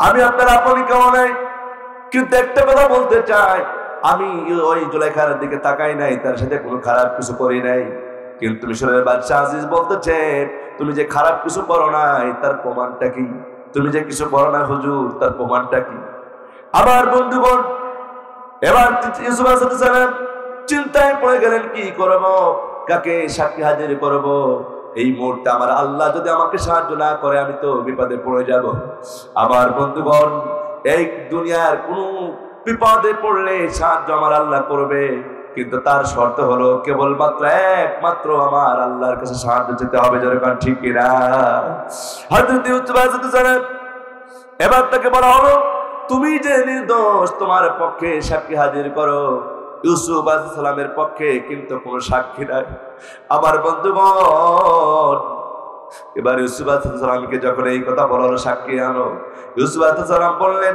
S1: আমি আপনার আপনি কেউ নাই, কিন্তু একটা কথা বলতে চাই, আমি ওই জুলাইখার দিকে তাকাই নাই, তার সাথে কোনো খারাপ কিছু করি নাই। কিন্তু মিশরের বাদশা আজিজ বলতেছে, তুমি যে খারাপ কিছু করো নাই তার প্রমাণটা কি? তুমি যে কিছু করো না হুজুর, তার প্রমাণটা কি? আমার বন্ধুগণ, এবার ইউসুফ আলাইহিস সালাম চিন্তায় পড়ে গেলেন, কি করব, কাকে সাক্ষী হাজির করব? এই মুহূর্তে আমার আল্লাহ যদি আমাকে সাহায্য না করে, আমি তো বিপদে পড়ে যাব। আমার বন্ধুগণ, এই দুনিয়ার কোন বিপদে পড়লে সাহায্য আমার আল্লাহ করবে, কিন্তু তার শর্ত হলো কেবলমাত্র একমাত্র আমার আল্লাহর কাছে সাহায্য যেতে হবে। যেরকম ঠিক কিনা? হযরত ইউসুফ আলাইহিস সালাম এবার তাকে বলা হলো, তুমি যে নির্দোষ, তোমার পক্ষে সাক্ষী হাজির করো। ইউসুফ আলাইহিস সালামের পক্ষে কিন্তু কোনো সাক্ষী নাই। আমার বন্ধুগণ, এবার ইউসুফ আলাইহিস সালামকে যখন এই কথা বলা হলো, সাক্ষী আনো, ইউসুফ আলাইহিস সালাম বললেন,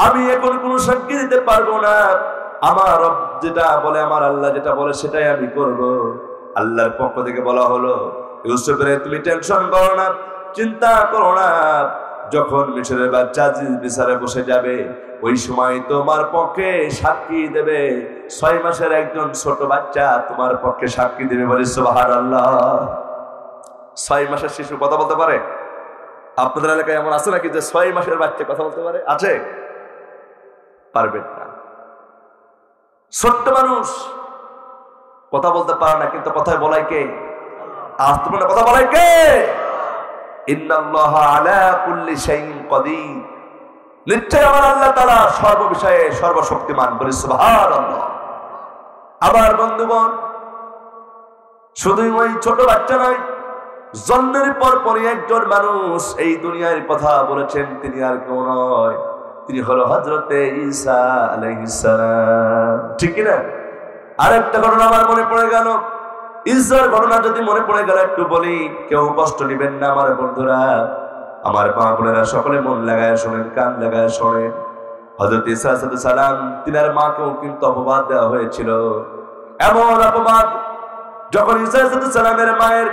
S1: আমি এখন কোনো সাক্ষী দিতে পারবো না। আমার রব যেটা বলে, আমার আল্লাহ যেটা বলে সেটাই আমি করব। আল্লাহর পক্ষ থেকে বলা হলো, ইউসুফের তুমি টেনশন করো না, চিন্তা করো না। যখন মিশরের বাদশা আজিজ বিচারে বসে যাবে, ওই সময় তোমার পক্ষে সাক্ষী দেবে 6 মাসের একজন ছোট বাচ্চা তোমার পক্ষে সাক্ষী দেবে। বলে সুবহানাল্লাহ। 6 মাসের শিশু কথা বলতে পারে? আপনাদের এলাকায় এমন আছে নাকি যে 6 মাসের বাচ্চা কথা বলতে পারে? আছে? পারবেন না। ছোট্ট মানুষ কথা বলতে পারে না, কিন্তু কথায় বলাই কে? আজ তোমরা কথা বলাই কে? ইন্নাল্লাহা আলা কুল্লি শাইইন কাদির, নিশ্চয় আমার আল্লাহ তাআলা সর্ববিষয়ে সর্বশক্তিমান। বলে সুবহানাল্লাহ। আমার বন্ধুগণ, শুধু ওই ছোট বাচ্চা নয়, জন্মের পরপরই একজন মানুষ এই দুনিয়ার কথা বলেছেন, তিনি আর কেউ নয়, তিনি হলো হযরতে ঈসা আলাইহিস সালাম, ঠিক কি না? আরেকটা ঘটনা আমার মনে পড়ে গেল, ঈসার ঘটনা যদি মনে পড়ে গেল একটু বলি, কেউ কষ্ট নেবেন না আমার বন্ধুরা, আমার মা বোনেরা সকলে মন লাগায় শোনেন, কান লাগায় শোনেন। হযরত ঈসা আলাইহিস সালাম, তিনার মাকেও কিন্তু অপবাদ দেওয়া হয়েছিল। এমন অপবাদ, যখন ঈসা আলাইহিস সালামের মায়ের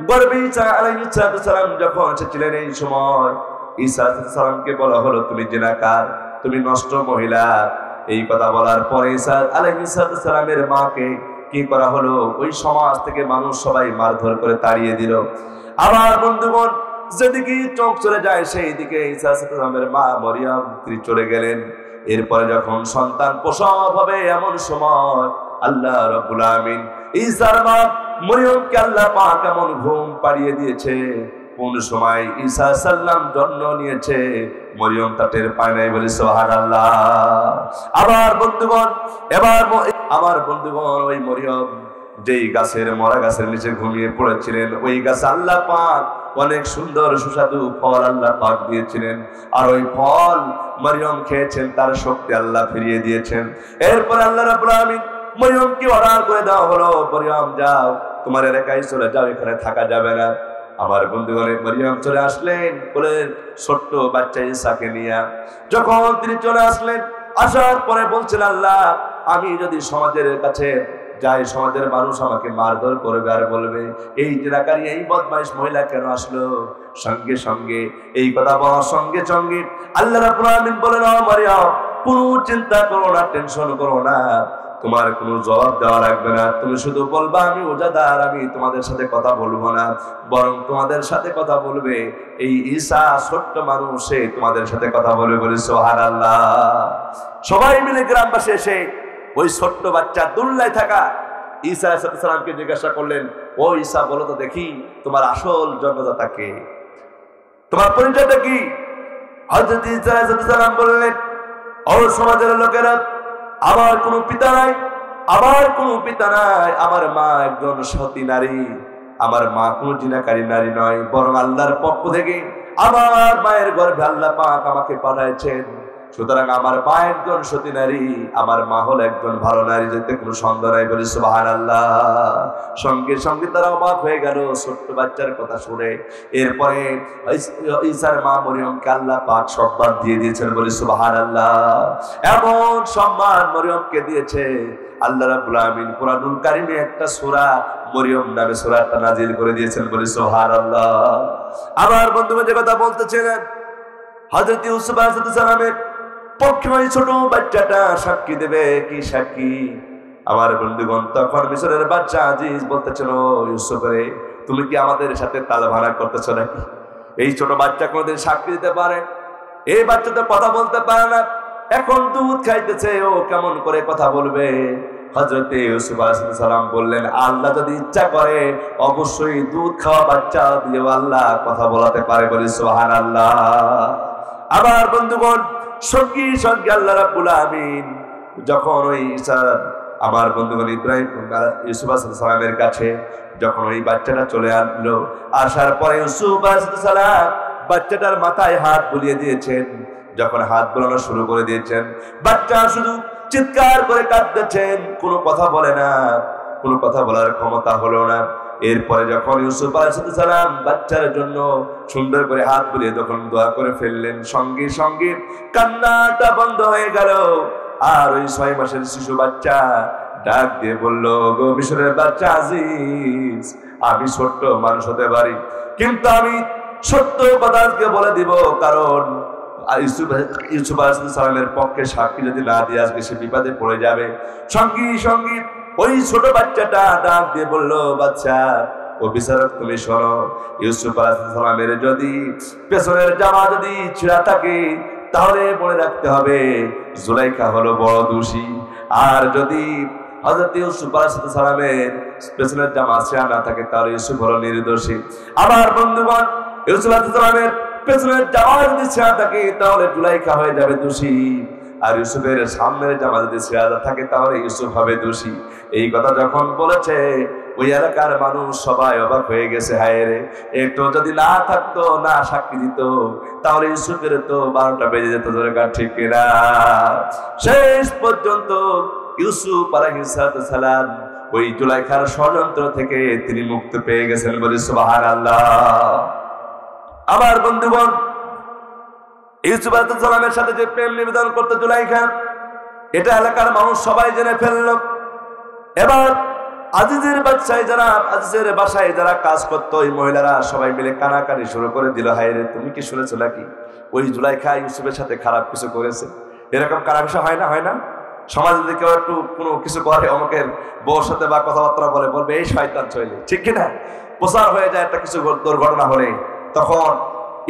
S1: গর্ভে ঈসা আলাইহিস সালাম যখন এসেছিলেন, এই সময় ঈসা আলাইহিস সালামকে বলা হলো, তুমি জিনাকার, তুমি নষ্ট মহিলা। এই কথা বলার পরে ঈসা আলাইহিস সালামের মাকে কি করা হলো? ওই সমাজ থেকে মানুষ সবাই মারধর করে তাড়িয়ে দিল। আমার বন্ধুগণ, যেদিকে চোখ চলে যায় সেই দিকে ঈসা আলাইহিস সালামের মা মরিয়ম তিনি চলে গেলেন। এরপরে যখন সন্তান প্রসব হবে, এমন সময় আল্লাহ রাব্বুল আমিন ঈসার মা মরিয়মকে আল্লাহ পাক এমন ঘুম পাড়িয়ে দিয়েছে, কোন সময় ঈসা সাল্লাম জন্ম নিয়েছে মরিয়ম তা টের পায় নাই। বলে সুবহানাল্লাহ। আমার বন্ধুগণ, এবার আমার বন্ধুগণ, ওই মরিয়ম যেই গাছের মরা গাছের নিচে ঘুমিয়ে পড়েছিলেন, ওই গাছে আল্লাহ পাক অনেক সুন্দর সুস্বাদু ফল আল্লাহ পাক দিয়েছিলেন, আর ওই ফল মরিয়ম খেয়েছেন, তার শক্তি আল্লাহ ফিরিয়ে দিয়েছেন। এরপর আল্লাহ রাব্বুল আমিন মরিয়মকে অর্ডার করে দেওয়া হলো, মরিয়ম যাও, তোমার এলাকায় চলে যাও, এখানে থাকা যাবে না। আমার বন্ধুগণ, মরিয়ম চলে আসলেন কোলের ছোট্ট বাচ্চা ঈসাকে নিয়ে। যখন তিনি চলে আসলেন, আসার পরে বলছেন, আল্লাহ, আমি যদি সমাজের কাছে যাই, সমাজের মানুষ আমাকে মারধর করবে আর বলবে এই জিনাকারী, এই বদমাইশ মহিলা কেন আসলো? সঙ্গে সঙ্গে এই কথা বলার সঙ্গে সঙ্গে আল্লাহ রাব্বুল আমিন বলেন, ও মরিয়ম, কোনো চিন্তা করো না, টেনশন করো না, তোমার কোনো জবাব দেওয়া লাগবে না। তুমি শুধু বলবা আমি ওজাদার, আমি তোমাদের সাথে কথা বলবো না, বরং তোমাদের সাথে কথা বলবে এই ঈসা, ছোট্ট মানুষ, সে তোমাদের সাথে কথা বলবে। বলে সুবহানাল্লাহ। সবাই মিলে গ্রামবাসী এসে ওই ছোট্ট বাচ্চা দুল্লায় থাকা ঈসা আলাইহিস সালামকে জিজ্ঞাসা করলেন, ও ঈসা, বলো তো দেখি তোমার আসল জন্মদাতা কে? তোমার পরিচয়টা কি? হযরত ঈসা আলাইহিস সালাম বললেন, ও সমাজের লোকেরা, আমার কোনো পিতা নাই, আমার কোনো পিতা নাই, আমার মা একজন সতী নারী, আমার মা কোনো জিনাকারী নারী নয়, বরং আল্লাহর পক্ষ থেকে আমার মায়ের গর্ভে আল্লাহ পাক আমাকে পাঠাইছেন। সুতরাং আমার মা একজন সতী নারী, আমার মা হল একজন ভালো নারী, যেতে কোনো সন্দেহ নাই। বলি সুবহানাল্লাহ। সঙ্গে সঙ্গে তারা অবাক হয়ে গেল ছোট্ট বাচ্চার কথা শুনে। এরপরে ঈসার মা মরিয়মকে আল্লাহ পাক সম্মান দিয়ে দিয়েছেন। বলি সুবহানাল্লাহ। এমন সম্মান মরিয়মকে দিয়েছে আল্লাহ রাব্বুল আলামিন কুরআনুল কারীমে একটা সূরা মরিয়ম নামে সূরাটা নাজিল করে দিয়েছেন। বলি সুবহানাল্লাহ। আমার বন্ধু যে কথা বলতেছিলেন, হযরত ইউসুফ আলাইহিস সালামের পক্ষে ওই ছোট বাচ্চাটা সাক্ষী দেবে। কি সাক্ষী? আমার বন্ধুগণ, তখন মিশরের বাদশা আজিজ বলতেছিল, ইউসুফ রে, তুমি কি আমাদের সাথে তালভাড়া করতেছ নাকি? এই ছোট বাচ্চা কোনোদিন সাক্ষী দিতে পারে? এই বাচ্চা তো কথা বলতে পারে না, এখন দুধ খাইতেছে, ও কেমন করে কথা বলবে? হযরত ইউসুফ আলাইহিস সালাম বললেন, আল্লাহ যদি ইচ্ছা করে অবশ্যই দুধ খাওয়া বাচ্চা দিয়েও আল্লাহ কথা বলাতে পারে। বলি সুবহানাল্লাহ। আমার বন্ধুগণ, সঙ্গী সঙ্গে আল্লাহ রাব্বুল আলামিন যখন ওই আমার বন্ধুগণ ইব্রাহিম ইউসুফ আলাইহিস সালামের কাছে যখন ওই বাচ্চাটা চলে আসলো, আসার পরে ইউসুফ আলাইহিস সালাম বাচ্চাটার মাথায় হাত বুলিয়ে দিয়েছেন। যখন হাত বোলানো শুরু করে দিয়েছেন, বাচ্চা শুধু চিৎকার করে কাঁদতেছেন, কোনো কথা বলে না, কোনো কথা বলার ক্ষমতা হলো না। এরপরে যখন ইউসুফ আলাইহিস সালাম বাচ্চার জন্য সুন্দর করে হাত বুলিয়ে যখন দোয়া করে ফেললেন, সঙ্গে সঙ্গে কান্নাটা বন্ধ হয়ে গেল। আর ওই 6 মাসের শিশু বাচ্চা ডাক দিয়ে বলল, গো মিশরের বাচ্চা আজিজ, আমি ছোট্ট মানুষ হতে পারি, কিন্তু আমি সত্য কথা আজকে বলে দিব, কারণ ইউসুফ আলাইহিস সালামের পক্ষে সাক্ষী যদি না দিয়ে আজকে সে বিপদে পড়ে যাবে। সঙ্গী সঙ্গী ওই ছোট বাচ্চাটা ডাক দিয়ে বলল, বাচ্চা ও বিচারক, তুমি শোনো, ইউসুফ আলাইহিস সালামের যদি পেছনের জামা যদি ছিঁড়া থাকে, তাহলে মনে রাখতে হবে জুলাইখা হলো বড় দোষী, আর যদি হযরত ইউসুফ আলাইহিস সালামের পেছনের জামা ছিঁড়া না থাকে, তাহলে ইউসুফ হলো নির্দোষী। আমার বন্ধুগণ, ইউসুফ আলাইহিস সালামের পেছনের জামা যদি ছিঁড়া থাকে, তাহলে জুলাইখা হয়ে যাবে দোষী, আর ইউসুফের সামনের জামা যদি ছিঁড়া থাকে, তাহলে ইউসুফ হবে দোষী। এই কথা যখন বলেছে, ওই এলাকার মানুষ সবাই অবাক হয়ে গেছে। হায় রে, একটু যদি না থাকতো, না সাক্ষী দিত, তাহলে ইউসুফের তো 12টা বেজে যেত। দরকার ঠিক কিনা? শেষ পর্যন্ত ইউসুফ আলাইহিস সালাম ওই জুলাইখার ষড়যন্ত্র থেকে তিনি মুক্তি পেয়ে গেছেন। বলি সুবহানাল্লাহ। আমার বন্ধুগণ, ইউসুফ আলাইহিস সালামের সাথে যে প্রেম নিবেদন করতে জুলাইখা, এটা এলাকার মানুষ সবাই জেনে ফেলল। এবার আজিজের বাসায় যারা কাজ করতো, ওই মহিলারা সবাই মিলে কানাকানি শুরু করে দিল, হায় রে, তুমি কি শুনেছো নাকি ওই জুলাইখা ইউসুফের সাথে খারাপ কিছু করেছে? এরকম খারাপ কিছু হয় না? হয় না? সমাজে যদি কেউ একটু কোনো কিছু করে, অমুকের বউর সাথে বা কথাবার্তা বলবে এই শয়তান চলে, ঠিক কিনা? প্রচার হয়ে যায় একটা কিছু দুর্ঘটনা হলে, তখন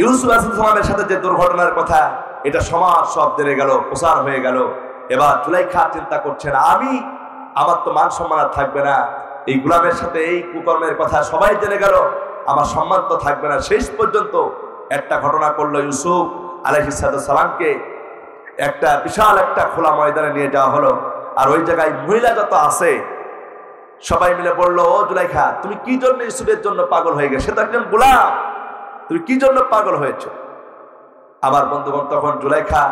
S1: ইউসুফ আলাইহিস সালামের সাথে যে দুর্ঘটনার কথা, এটা সমাজ সব জেনে গেল, প্রচার হয়ে গেল। এবার জুলাইখা চিন্তা করছেন, আমার তো মান সম্মান আর থাকবে না, এই গোলামের সাথে এই কুকর্মের কথা সবাই জেনে গেল, আমার সম্মান তো থাকবে না। শেষ পর্যন্ত একটা ঘটনা করলো, ইউসুফ আলাইহিস সালামকে একটা বিশাল একটা খোলা ময়দানে নিয়ে যাওয়া হলো, আর ওই জায়গায় মহিলা যত আছে সবাই মিলে বললো, ও জুলাইখা, তুমি কি জন্য ইউসুফের জন্য পাগল হয়ে গেছে? সে তো একজন গোলাম, তুমি কি জন্য পাগল হয়েছো? আমার বন্ধুগণ, তখন জুলাইখা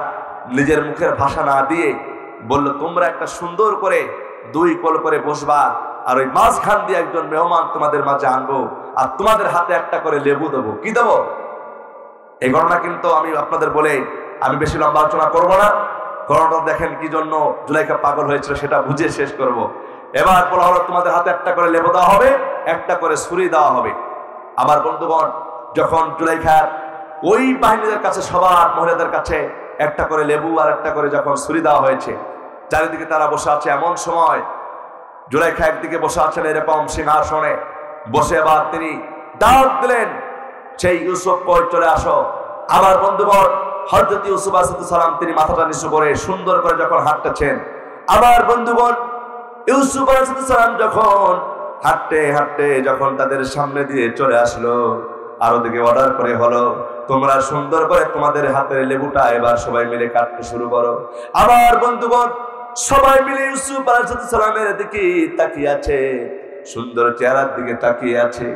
S1: নিজের মুখের ভাষা না দিয়ে বলল, তোমরা একটা সুন্দর করে 2 কোল করে বসবা, আর ওই মাঝখান দিয়ে একজন মেহমান তোমাদের মাঝে আনবো, আর তোমাদের হাতে একটা করে লেবু দেবো। কি দেবো? এই ঘটনা কিন্তু আমি আপনাদের বলে আমি বেশি লম্বা আলোচনা করবো না। ঘটনাটা দেখেন কি জন্য জুলাইখা পাগল হয়েছিল, সেটা বুঝে শেষ করব। এবার বলা হলো, তোমাদের হাতে একটা করে লেবু দেওয়া হবে, একটা করে ছুরি দেওয়া হবে। আমার বন্ধুগণ, যখন জুলাইখার ওই বাহিনীদের কাছে, সবার মহিলাদের কাছে একটা করে লেবু আর একটা করে যখন ছুরি দেওয়া হয়েছে, চারিদিকে তারা বসে আছে। এমন সময় জুলাইখা একদিকে বসে আছেন এরকম সিংহাসনে বসে, এবার তিনি ডাক দিলেন, সেই ইউসুফ কই, চলে আসো। আমার বন্ধুগণ, হযরত ইউসুফ আলাইহিস সালাম তিনি মাথাটা নিচু করে সুন্দর করে যখন হাঁটতেছেন, আমার বন্ধুগণ, ইউসুফ আলাইহিস সালাম যখন হাঁটতে হাঁটতে যখন তাদের সামনে দিয়ে চলে আসলো, আর ওদিকে অর্ডার করে হলো তোমরা সুন্দর করে তোমাদের হাতের লেবুটা এবার সবাই মিলে কাটতে শুরু করো। আমার বন্ধুগণ সবাই মিলে ইউসুফ আলাইহিস সালামের দিকে তাকিয়ে আছে, সুন্দর চেহারার দিকে তাকিয়ে আছে।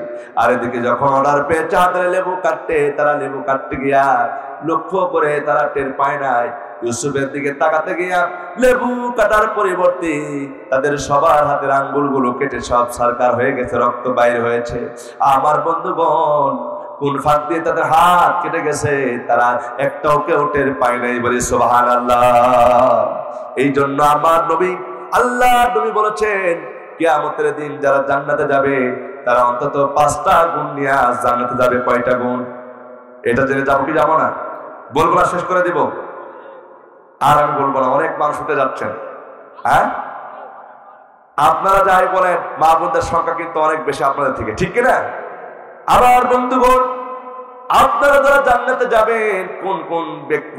S1: আর এদিকে যখন অর্ডার পেয়ে হাতের লেবু কাটতে, তারা লেবু কাটতে গিয়া লক্ষ্য করে তারা টের পায় নাই ইউসুফের দিকে তাকাতে গিয়া লেবু কাটার পরিবর্তে তাদের সবার হাতের আঙ্গুলগুলো কেটে সব সারকার হয়ে গেছে, রক্ত বাইর হয়েছে। আমার বন্ধুগণ কোন ফাঁক দিয়ে তাদের হাত কেটে গেছে তারা একটাও কেউ টের পায় নাই, বলি সুবহানাল্লাহ। এই জন্য আমার নবী আল্লাহ নবী বলেছেন কিয়ামতের দিন যারা জান্নাতে যাবে তারা অন্তত 5টা গুণ নিয়ে জান্নাতে যাবে। কয়টা গুণ? এটা জেনে যাবো কি যাবো না? বলবো না, শেষ করে দিব? আর আমি বলবো না, অনেক মানুষ উঠে যাচ্ছেন। হ্যাঁ, আপনারা যাই বলেন মা বোনদের সংখ্যা কিন্তু অনেক বেশি আপনাদের থেকে, ঠিক কিনা? আবার বন্ধুগণ আপনারা যারা জান্নাতে যাবেন কোন কোন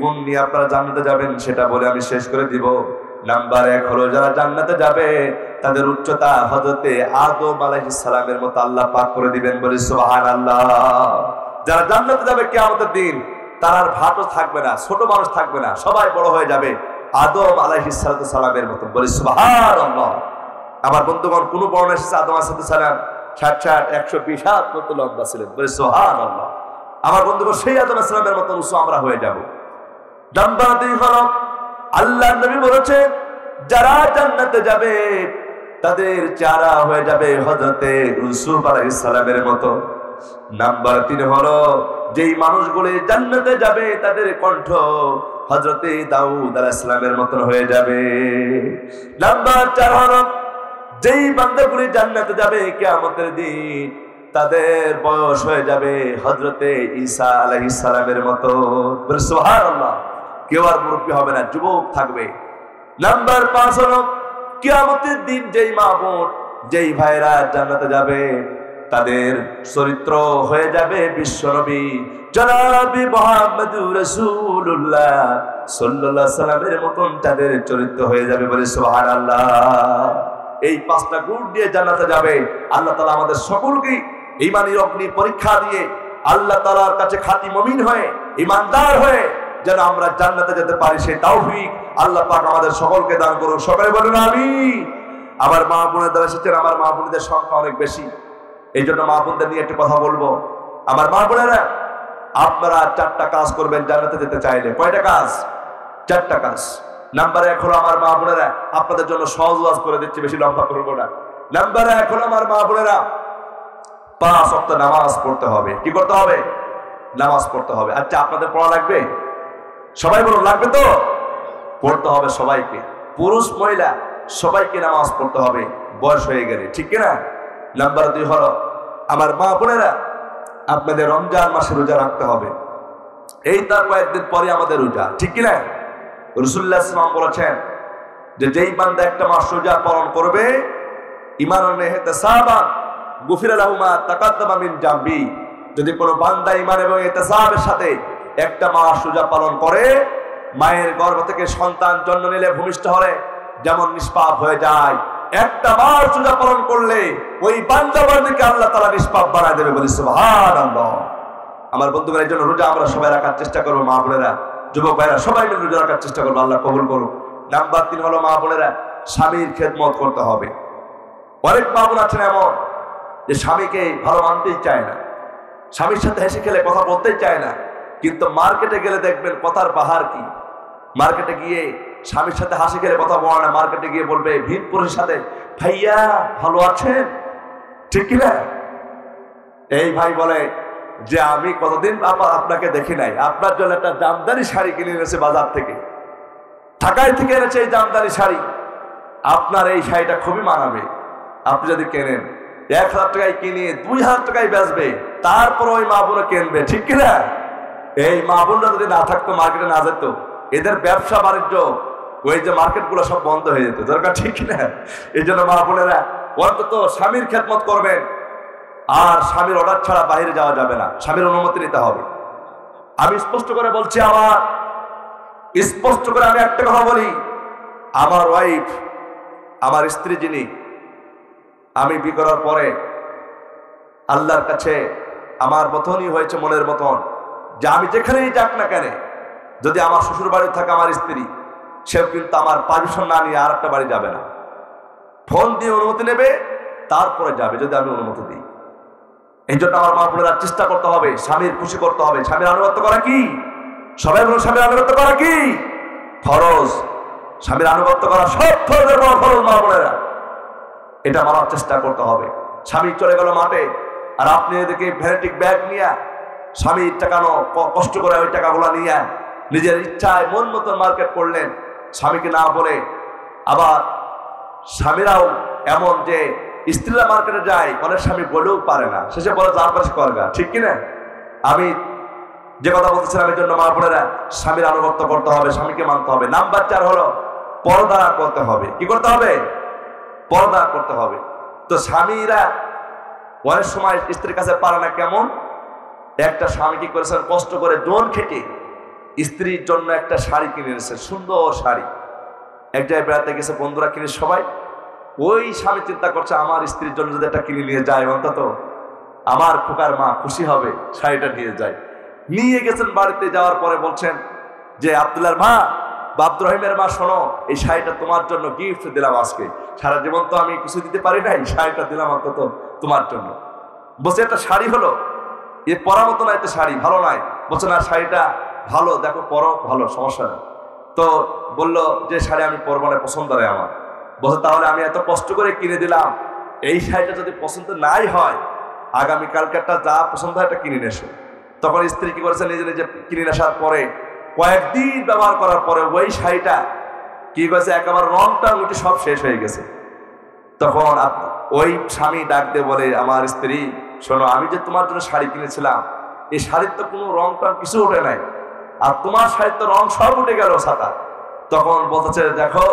S1: গুণ নিয়ে আপনারা জান্নাতে যাবেন সেটা বলে আমি শেষ করে দিব। নাম্বার 1 হলো যারা জান্নাতে যাবে তাদের উচ্চতা হযরতে আদম আলাইহিস সালামের মতো আল্লাহ পাক করে দিবেন, বলি সুবহানাল্লাহ। যারা জান্নাতে যাবে কিয়ামতের দিন তার আর ভাটও থাকবে না, ছোট মানুষ থাকবে না, সবাই বড় হয়ে যাবে আদম আলাইহিস সালামের মতো, বলি সুবহানাল্লাহ। আমার বন্ধুগণ কোন বর্ণনা এসেছে আদম আলাইহিস সালাম 60 120 হাত মতো লম্বা ছিলেন, বলি সুবহানাল্লাহ। আমার বন্ধুগণ সেই আদম আলাইহিস সালামের মতো উঁচু আমরা হয়ে যাব। নাম্বার 2 হলো আল্লাহর নবী বলেছেন যারা জান্নাতে যাবে তাদের চেহারা হয়ে যাবে হযরতে ইউসুফ আলাইহিস সালামের মতো। নাম্বার 3 হলো যেই মানুষগুলো জান্নাতে যাবে তাদের কণ্ঠ হযরতে দাউদ আলাইহিস সালামের মতো হয়ে যাবে। নাম্বার 4 হলো যেই বান্দাগুলো জান্নাতে যাবে কিয়ামতের দিন তাদের বয়স হয়ে যাবে হযরতে ঈসা আলাইহিস সালামের মতো, সুবহানাল্লাহ। কেউ আর মুরব্বী হবে না, যুবক থাকবে। নাম্বার 5 হলো কিয়ামতের দিন যেই মা বোন যেই ভাইরা জান্নাতে যাবে তাদের চরিত্র হয়ে যাবে বিশ্বনবী জনাবে মুহাম্মদুর রাসূলুল্লাহ সাল্লাল্লাহু আলাইহি সাল্লামের মতন তাদের চরিত্র হয়ে যাবে, বলে সুবহানাল্লাহ। এই 5টা গুণ দিয়ে জান্নাতে যাবে। আল্লাহ তাআলা আমাদের সকলকে ঈমানের অগ্নি পরীক্ষা দিয়ে আল্লাহ তাআলার কাছে খাঁটি মুমিন হয়ে ঈমানদার হয়ে যেন আমরা জান্নাতে যেতে পারি সেই তৌফিক আল্লাহ পাক আমাদের সকলকে দান করুন। সকলে বলুন আমিন। আমার মা বোনেরা এসেছেন, আমার মা বোনদের সংখ্যা অনেক বেশি, এই জন্য মা বোনদের নিয়ে একটু কথা বলবো। আমার মা বোনেরা আপনারা 4টা কাজ করবেন জান্নাতে যেতে চাইলে। কয়টা কাজ? 4টা কাজ। নাম্বার 1 হলো আমার মা বোনেরা আপনাদের জন্য সহজ ওয়াজ করে দিচ্ছি, বেশি লম্বা করবো না। নাম্বার 1 হলো আমার মা বোনেরা 5 ওয়াক্ত নামাজ পড়তে হবে। কি করতে হবে? নামাজ পড়তে হবে। আচ্ছা আপনাদের পড়া লাগবে? সবাই বলুন লাগবে তো? পড়তে হবে সবাইকে, পুরুষ মহিলা সবাইকে নামাজ পড়তে হবে বয়স হয়ে গেলে, ঠিক কিনা? নাম্বার 2 হলো আমার মা বোনেরা আপনাদের রমজান মাসে রোজা রাখতে হবে। এই তার কয়েকদিন পরে আমাদের রোজা, ঠিক কিনা? রাসূলুল্লাহ সাল্লাল্লাহু আলাইহি ওয়াসাল্লাম বলেছেন যে যেই বান্দা একটা মাস রোজা পালন করবে ঈমানান ইহতিসাবান গুফিরা লাহু মা তাকাদ্দামা মিন জামবি, যদি কোনো বান্দা ঈমান এবং ইহতিসাবের সাথে একটা মাস রোজা পালন করে মায়ের গর্ভ থেকে সন্তান জন্ম নিলে ভূমিষ্ঠ হলে যেমন নিষ্পাপ হয়ে যায়, একটা মাস রোজা পালন করলে ওই বান্দা বান্দিকে আল্লাহ তাআলা নিষ্পাপ বানায় দেবে, বলি সুবহানাল্লাহ। আমার বন্ধুগণ এই জন্য রোজা আমরা সবাই রাখার চেষ্টা করবো, মা বোনেরা যুবক ভাইরা সবাই মিলে রোজা রাখার চেষ্টা করবো, আল্লাহ কবুল করুন। নাম্বার 3 হলো মা বোনেরা স্বামীর খেদমত করতে হবে। অনেক মা বোন আছেন এমন যে স্বামীকে ভালো মানতেই চায় না, স্বামীর সাথে হেসে খেলে কথা বলতেই চায় না, কিন্তু মার্কেটে গেলে দেখবেন কথার বাহার কি। মার্কেটে গিয়ে স্বামীর সাথে হাসি খেলে কথা বলে না, মার্কেটে গিয়ে বলবে ভিন পুরুষের সাথে ভাইয়া ভালো আছেন, ঠিক কিনা? এই ভাই বলে যে আমি কতদিন আপনাকে দেখি নাই, আপনার জন্য একটা জামদানি শাড়ি কিনে এনেছে বাজার থেকে, ঢাকায় থেকে এনেছে এই জামদানি শাড়ি, আপনার এই শাড়িটা খুবই মানাবে, আপনি যদি কেনেন 1000 টাকায় কিনে 2000 টাকায় বেচবে, তারপর ওই মা বোন কিনবে, ঠিক কিনা? এই মা বোনরা যদি না থাকতো, মার্কেটে না যেত, এদের ব্যবসা বাণিজ্য ওই যে মার্কেট গুলো সব বন্ধ হয়ে যেত দরকার, ঠিক কিনা? এই জন্য মা বোনেরা অন্তত স্বামীর খেদমত করবেন। আর স্বামীর অর্ডার ছাড়া বাইরে যাওয়া যাবে না, স্বামীর অনুমতি নিতে হবে। আমি স্পষ্ট করে বলছি, স্পষ্ট করে আমি একটা কথা বলি, আমার ওয়াইফ, আমার স্ত্রী যিনি, আমি বিয়ে করার পরে আল্লাহর কাছে আমার মতনই হয়েছে, মনের মতন, যে আমি যেখানেই যাক না কেন, যদি আমার শ্বশুর বাড়ি থাকে আমার স্ত্রী, সেও কিন্তু আমার পারমিশন না নিয়ে আর একটা বাড়ি যাবে না, ফোন দিয়ে অনুমতি নেবে, তারপরে যাবে যদি আমি অনুমতি দিই। এই জন্য আমার মা বোনেরা চেষ্টা করতে হবে, স্বামীর খুশি করতে হবে। স্বামীর আনুগত্য করা কি? সবাই বলুন, স্বামীর আনুগত্য করা কি? ফরজ। স্বামীর আনুগত্য করা সব ফরজের বড় ফরজ মা বোনেরা, এটা মানার চেষ্টা করতে হবে। স্বামী চলে গেল মাঠে, আর আপনি এদিকে ভ্যানিটি ব্যাগ নিয়ে, স্বামীর টাকানো কষ্ট করে ওই টাকাগুলো নিয়ে নিজের ইচ্ছায় মন মতন মার্কেট করলেন, স্বামীকে না বলে। আবার স্বামীরাও এমন যে স্ত্রীরা মার্কেটে যায়, অনেক স্বামী বলেও পারে না, শেষে বলে যার পাশে করগা, ঠিক কিনা? আমি যে কথা বলতেছিলাম, এই জন্য মা বোনেরা স্বামীর আনুগত্য করতে হবে, স্বামীকে মানতে হবে। নাম্বার 4 হলো পর্দা করতে হবে। কি করতে হবে? পর্দা করতে হবে। তো স্বামীরা অনেক সময় স্ত্রীর কাছে পারে না। কেমন? একটা স্বামী কি করেছেন, কষ্ট করে জোন খেটে স্ত্রীর জন্য একটা শাড়ি কিনে এনেছে, সুন্দর শাড়ি। এক জায়গায় বেড়াতে গেছে, বন্ধুরা কিনে সবাই, ওই স্বামী চিন্তা করছে আমার স্ত্রীর জন্য যদি একটা কিনে নিয়ে যায়, অন্তত আমার খোকার মা খুশি হবে, শাড়িটা নিয়ে যায়। নিয়ে গেছেন, বাড়িতে যাওয়ার পরে বলছেন যে আব্দুল্লাহর মা বা আব্দুর রহিমের মা, শোনো, এই শাড়িটা তোমার জন্য গিফট দিলাম আজকে, সারা জীবন তো আমি কিছু দিতে পারি নাই, শাড়িটা দিলাম অন্তত তোমার জন্য। বলছে একটা শাড়ি হলো, এ পরা মতো না, একটা শাড়ি ভালো নাই। বলছে না, শাড়িটা ভালো, দেখো পরো, ভালো, সমস্যা নেই। তো বললো যে শাড়ি আমি পরবো না, পছন্দ হয় আমার। বলছে তাহলে আমি এত কষ্ট করে কিনে দিলাম, এই শাড়িটা যদি পছন্দ নাই হয়, আগামীকালকে যা পছন্দ হয় একটা কিনে নেছো। তখন স্ত্রী কি করেছে, নিজে নিজে কিনে আসার পরে কয়েকদিন ব্যবহার করার পরে ওই শাড়িটা কি করেছে, একেবারে রংটা উঠে সব শেষ হয়ে গেছে। তখন ওই স্বামী ডাক দিয়ে বলে, আমার স্ত্রী শোনো, আমি যে তোমার জন্য শাড়ি কিনেছিলাম, এই শাড়ির তো কোনো রং টং কিছু ওঠে নাই, আর তোমার শাড়ির তো রং সব উঠে গেল সাদা। তখন বলতেছে, দেখো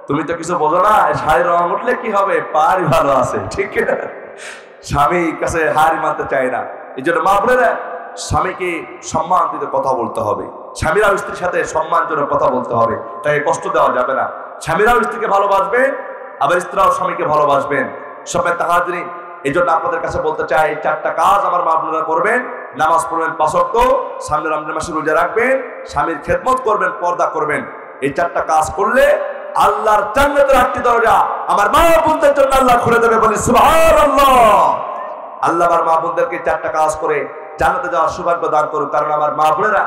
S1: তুমি তো কিছু বোঝো না, শাড়ির রং উঠলে কি হবে, পারই ভালো আছে, ঠিক না? স্বামীর কাছে হার মানতে চায় না। এই জন্য মা বোনেরা স্বামীকে সম্মান দিতে কথা বলতে হবে, স্বামীরাও স্ত্রীর সাথে সম্মানজনক কথা বলতে হবে, তাকে কষ্ট দেওয়া যাবে না। স্বামীরাও স্ত্রীকে ভালোবাসবেন, আবার স্ত্রীরাও স্বামীকে ভালোবাসবেন। সবাই তাহাজ্জুদ। এই জন্য আপনাদের কাছে বলতে চাই, 4টা কাজ আমার মা বোনেরা করবেন। নামাজ পড়বেন 5 ওয়াক্ত, সামনে রমজান মাসে রোজা রাখবেন, স্বামীর খেদমত করবেন, পর্দা করবেন। এই 4টা কাজ করলে আল্লাহর জান্নাতের 8টি দরজা আমার মা বোনদের জন্য আল্লাহ খুলে দেবে, বলি সুবহানাল্লাহ। আল্লাহ আমার মা বোনদেরকে 4টা কাজ করে জান্নাতে যাওয়ার সৌভাগ্য দান করুন। কারণ আমার মা বোনেরা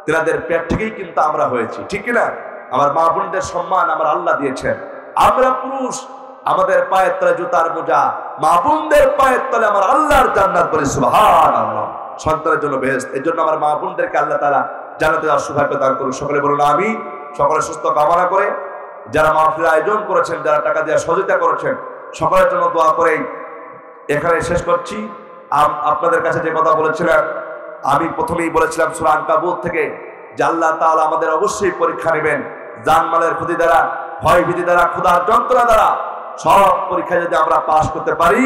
S1: তেনাদের পেট থেকেই কিন্তু আমরা হয়েছি, ঠিক কিনা? আমার মা বোনদের সম্মান আমার আল্লাহ দিয়েছেন। আমরা পুরুষ, আমাদের পায়ের তলে জুতার মোজা, মা বোনদের পায়ের তলে আমার আল্লাহর জান্নাত, বলি সুবহানাল্লাহ। সন্তানের জন্য বেহেশত। এই জন্য আমার মা বোনদেরকে আল্লাহ তাআলা জান্নাতে যাওয়ার সৌভাগ্য দান করুন। সকলে বলুন আমিন। সকলে সুস্থ কামনা করে যারা মাহফিল আয়োজন করেছেন, যারা টাকা দিয়ে সহযোগিতা করেছেন, সকলের জন্য দোয়া করেই এখানে শেষ করছি। আপনাদের কাছে যে কথা বলেছিলাম, আমি প্রথমেই বলেছিলাম সূরা আনকাবুত থেকে, যে আল্লাহ তাআলা আমাদের অবশ্যই পরীক্ষা নেবেন, জানমালের ক্ষতি দ্বারা, ভয় ভীতি দ্বারা, ক্ষুধার যন্ত্রণা দ্বারা। সব পরীক্ষায় যদি আমরা পাশ করতে পারি,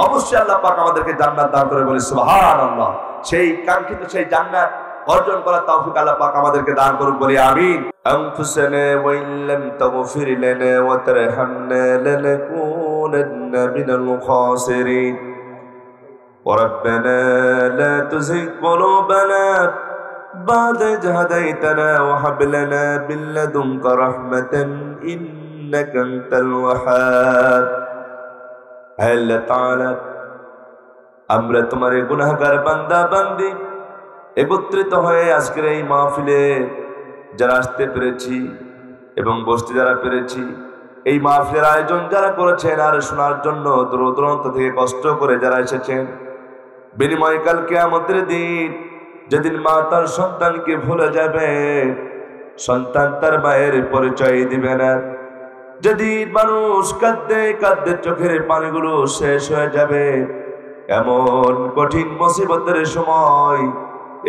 S1: অবশ্যই আল্লাহ পাক আমাদেরকে জান্নাত দান করে, বলি সুবহানাল্লাহ। সেই কাঙ্ক্ষিত সেই জান্নাত অর্জন করার তৌফিক আল্লাহ পাক আমাদেরকে দান করুন, বলি আমিন। আনফুসানা ওয়া ইল্লাম তাগফির লানা ওয়া তারহামনা লানাকুনান্না মিনাল খাসিরিন। وربنا لا تزغ قلوبنا بعد إذ هديتنا وهب لنا من لدنك رحمة إنك أنت الوهاب। আল্লাহ তাআলা, আমরা তোমার গুনাহগার বান্দা বান্দি একত্রিত হয়ে আজকের এই মাহফিলে যারা আসতে পেরেছি এবং বসতে যারা পেরেছি, এই মাহফিলের আয়োজন যারা করেছেন আর শোনার জন্য দূর দূরান্ত থেকে কষ্ট করে যারা এসেছেন, বিনিময় কাল কিয়ামতের দিন যেদিন মা তার সন্তানকে ভুলে যাবে, সন্তান তার মায়ের পরিচয় দিবে না, যেদিন মানুষ কাঁদতে কাঁদতে চোখের পানিগুলো শেষ হয়ে যাবে, এমন কঠিন মুসিবতের সময়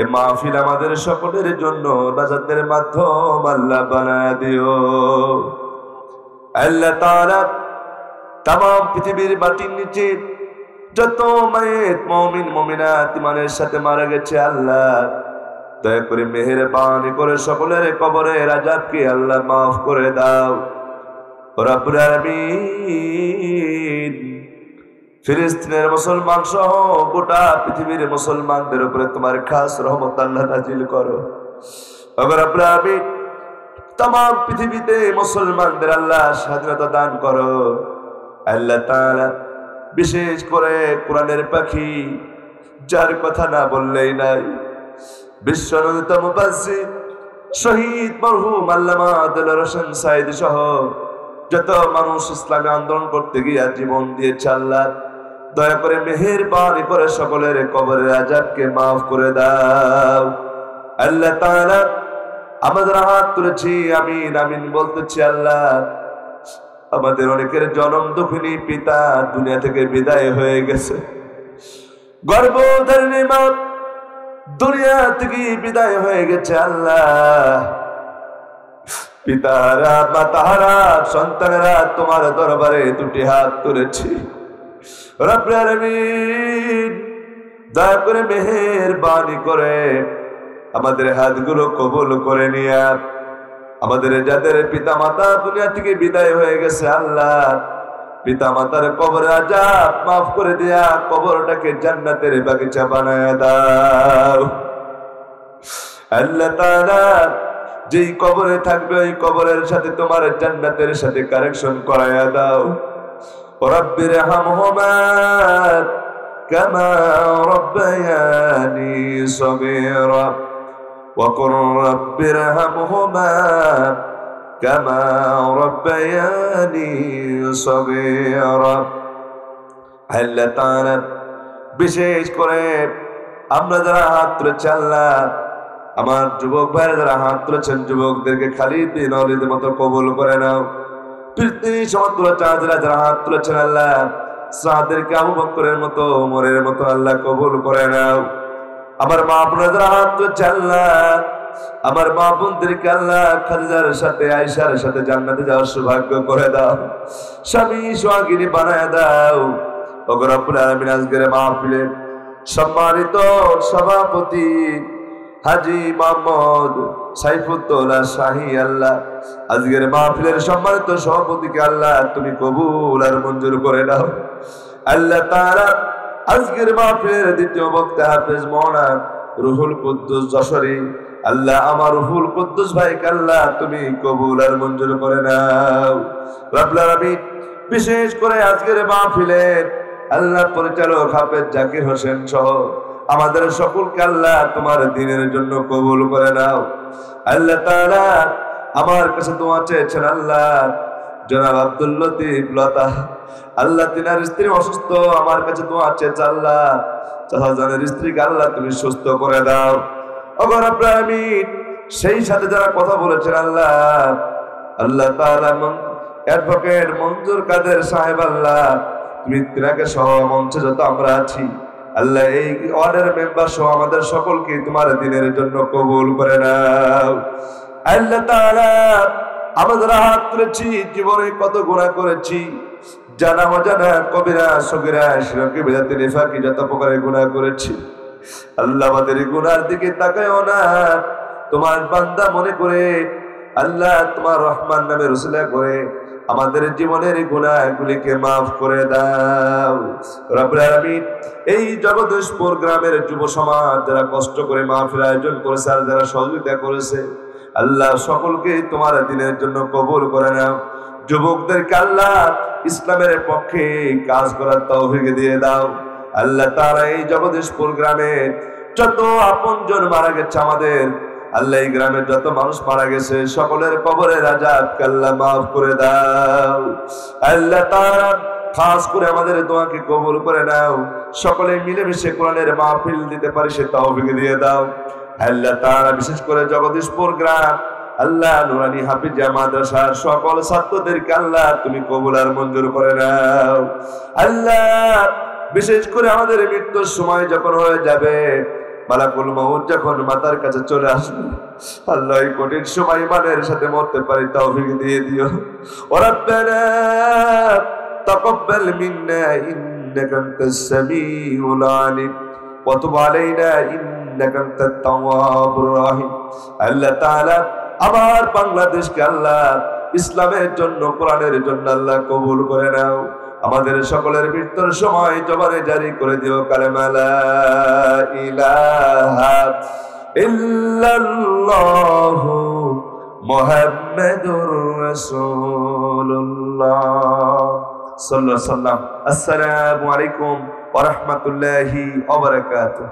S1: এ মাহফিল আমাদের সকলের জন্য নাজাতের মাধ্যম আল্লাহ বানায় দিও। আল্লাহ তাআলা তাম পৃথিবীর মাটির নিচে যত মায়ের মুমিন মুমিনাত ইমানের সাথে মারা গেছে, আল্লাহ দয়া করে মেহেরবানি করে সকলের কবরের আযাবকে আল্লাহ মাফ করে দাও। রব্বুল আলামিন, ফিলিস্তিনের মুসলমান সহ গোটা পৃথিবীর মুসলমানদের উপরে তোমার খাস রহমত আল্লাহ নাজিল করো। আবার আপনি तमाम পৃথিবীতে মুসলমানদের আল্লাহ স্বাধীনতা দান করো। আল্লাহ তাআলা বিশেষ করে কোরআনের পাখি যার কথা না বললেই নাই, বিশ্বনন্দিত মুফাসসির শহীদ মরহুম আল্লামা দেলোয়ার হোসেন সাঈদী সহ যত মানুষ ইসলামী আন্দোলন করতে গিয়ে জীবন দিয়েছে, আল্লাহ দয়া করে মেহেরবানি করে সকলের কবরের আযাবকে মাফ করে দাও। আল্লাহ তাআলা আমাদের হাত তুলেছি, আমিন আমিন বলতেছি। আল্লাহ আমাদের অনেকের জনম দুঃখিনী পিতা দুনিয়া থেকে বিদায় হয়ে গেছে, গর্ভধারিণী মা দুনিয়া থেকে বিদায় হয়ে গেছে। আল্লাহ পিতারা মাতারা সন্তানেরা তোমার দরবারে দুটি হাত তুলেছি। রব্বুল আলামিন দয়া করে মেহেরবানি করে আমাদের হাতগুলো কবুল করে নিয়া আমাদের যাদের পিতা মাতা দুনিয়া থেকে বিদায় হয়ে গেছে, আল্লাহ পিতা মাতার কবরের আযাব মাফ করে দিয়া কবরটাকে জান্নাতের বাগিচা বানায়া দাও। আল্লাহ তাআলা যেই কবরে থাকবে ওই কবরের সাথে তোমার জান্নাতের সাথে কানেকশন করায়া দাও। রব্বির হামহুমা কামা রব্বায়ানি সগীরা وقل رب ارحمهما كما ربياني صغيرا। আল্লাহ তাআলা বিশেষ করে আমরা যারা হাত তুলেছি, আল্লাহ আমার যুবক ভাইরা যারা হাত তুলেছেন যুবকদেরকে খালিদ বিন ওয়ালিদের মতো কবুল করে নাও। পৃথিবী সমস্ত যারা হাত তুলেছেন আল্লাহ সাদেরকে আবু বকরের মতো ওমরের মতো আল্লাহ কবুল করে নাও। আমার মা বোনেরা হাত তুলেছে, আল্লাহ আমার মা বোনদেরকে আল্লাহ খাদিজার সাথে আয়েশার সাথে জান্নাতে যাওয়ার সৌভাগ্য করে দাও, স্বামী সোহাগিনী বানায় দাও। ওগো রব্বুল আলামিন আজকের মাহফিলে সম্মানিত সভাপতি হাজী মোহাম্মদ সাইফুদ্দৌলা শাহী, আল্লাহ আজকের মাহফিলের সম্মানিত সভাপতিকে আল্লাহ তুমি কবুল আর মঞ্জুর করে নাও। আল্লাহ তাআলা আজকের মাহফিলের দ্বিতীয় বক্তা হাফেজ মাওলানা রুহুল কুদ্দুস যশোরী, আল্লাহ আমার রুহুল কুদ্দুস ভাইকে আল্লাহ তুমি কবুল আর মঞ্জুর করে নাও। রব্বুল আলামিন বিশেষ করে আজকের মাহফিলের আল্লাহ পরিচালক হাফেজ জাকির হোসেন সহ আমাদের সকলকে আল্লাহ তোমার দ্বীনের জন্য কবুল করে নাও। আল্লাহ তাআলা আমার কাছে দোয়া চেয়েছেন, আল্লাহ জনাব আব্দুল লতিফ লতা, আল্লাহ তিনার স্ত্রী অসুস্থ, আমার কাছে দোয়া চেয়েছে, আল্লাহ চাচাজানের স্ত্রীকে আল্লাহ তুমি সুস্থ করে দাও। ওগো রব্বুল আলামিন সেই সাথে যারা কথা বলেছেন, আল্লাহ আল্লাহ তাআলা অ্যাডভোকেট মঞ্জুর কাদের সাহেব, আল্লাহ তুমি তিনাকে সহ মঞ্চে যত আমরা আছি আল্লাহ এই ওয়ার্ডের মেম্বার সহ আমাদের সকলকে তোমার দ্বীনের জন্য কবুল করে নাও। আল্লাহ তাআলা আমাদের হাত তুলেছি, জীবনে কত গুনাহ করেছি, জানা অজানা কবিরা সগীরা শিরকে বিদাতে নিফাকি যত প্রকারের গুনাহ করেছি, আল্লাহ আমাদের গুনার দিকে তাকায়ও না, তোমার বান্দা মনে করে আল্লাহ তোমার রহমান নামের উসিলা করে আমাদের জীবনের গুনাহগুলিকে মাফ করে দাও। রব্বুল আলামিন এই জগদীশপুর গ্রামের যুব সমাজ যারা কষ্ট করে মাহফিল আয়োজন করেছে আর যারা সহযোগিতা করেছে, আল্লাহ সকলকে তোমার দ্বীনের জন্য কবুল করে নাও। যুবকদেরকে আল্লাহ ইসলামের পক্ষে কাজ করার তৌফিক দিয়ে দাও। আল্লাহ তাআলা এই জগদীশপুর গ্রামে যত আপনজন মারা গেছে আমাদের, আল্লাহ এই গ্রামের যত মানুষ মারা গেছে সকলের কবরের আযাবকে আল্লাহ মাফ করে দাও। আল্লাহ তাআলা খাস করে আমাদের দোয়াকে কবুল করে নাও। সকলে মিলেমিশে কোরআনের মাহফিল দিতে পারি সে তৌফিক দিয়ে দাও। আল্লাহ তাআলা বিশেষ করে জগদীশপুর গ্রাম আল্লাহ নুরানি হাফিজিয়া মাদ্রাসার সকল ছাত্রদেরকে আল্লাহ তুমি কবুল আর মঞ্জুর করে নাও। আল্লাহ বিশেষ করে আমাদের মৃত্যুর সময় যখন হয়ে যাবে, মালাকুল মউত যখন মাতার কাছে চলে আসবে, আল্লাহ এই কঠিন সময় ইমানের সাথে মরতে পারি তৌফিক দিয়ে দিও। ওয়া রাব্বানা তাকাব্বাল মিন্না ইন্নাকা আনতাস সামিউল আলিম ওয়া তুব আলাইনা ইন্নাকা আনতাত তাওয়াবুর রহিম। আল্লাহ তাআলা আমার বাংলাদেশকে আল্লাহ ইসলামের জন্য কোরআনের জন্য আল্লাহ কবুল করে নাও। আমাদের সকলের মৃত্যুর সময় জবানে জারি করে দিও কালেমা লা ইলাহা ইল্লাল্লাহু মুহাম্মাদুর রাসূলুল্লাহ সাল্লাল্লাহু আলাইহি ওয়াসাল্লাম। আসসালামু আলাইকুম ওয়া রাহমাতুল্লাহি ওয়া বারাকাতুহু।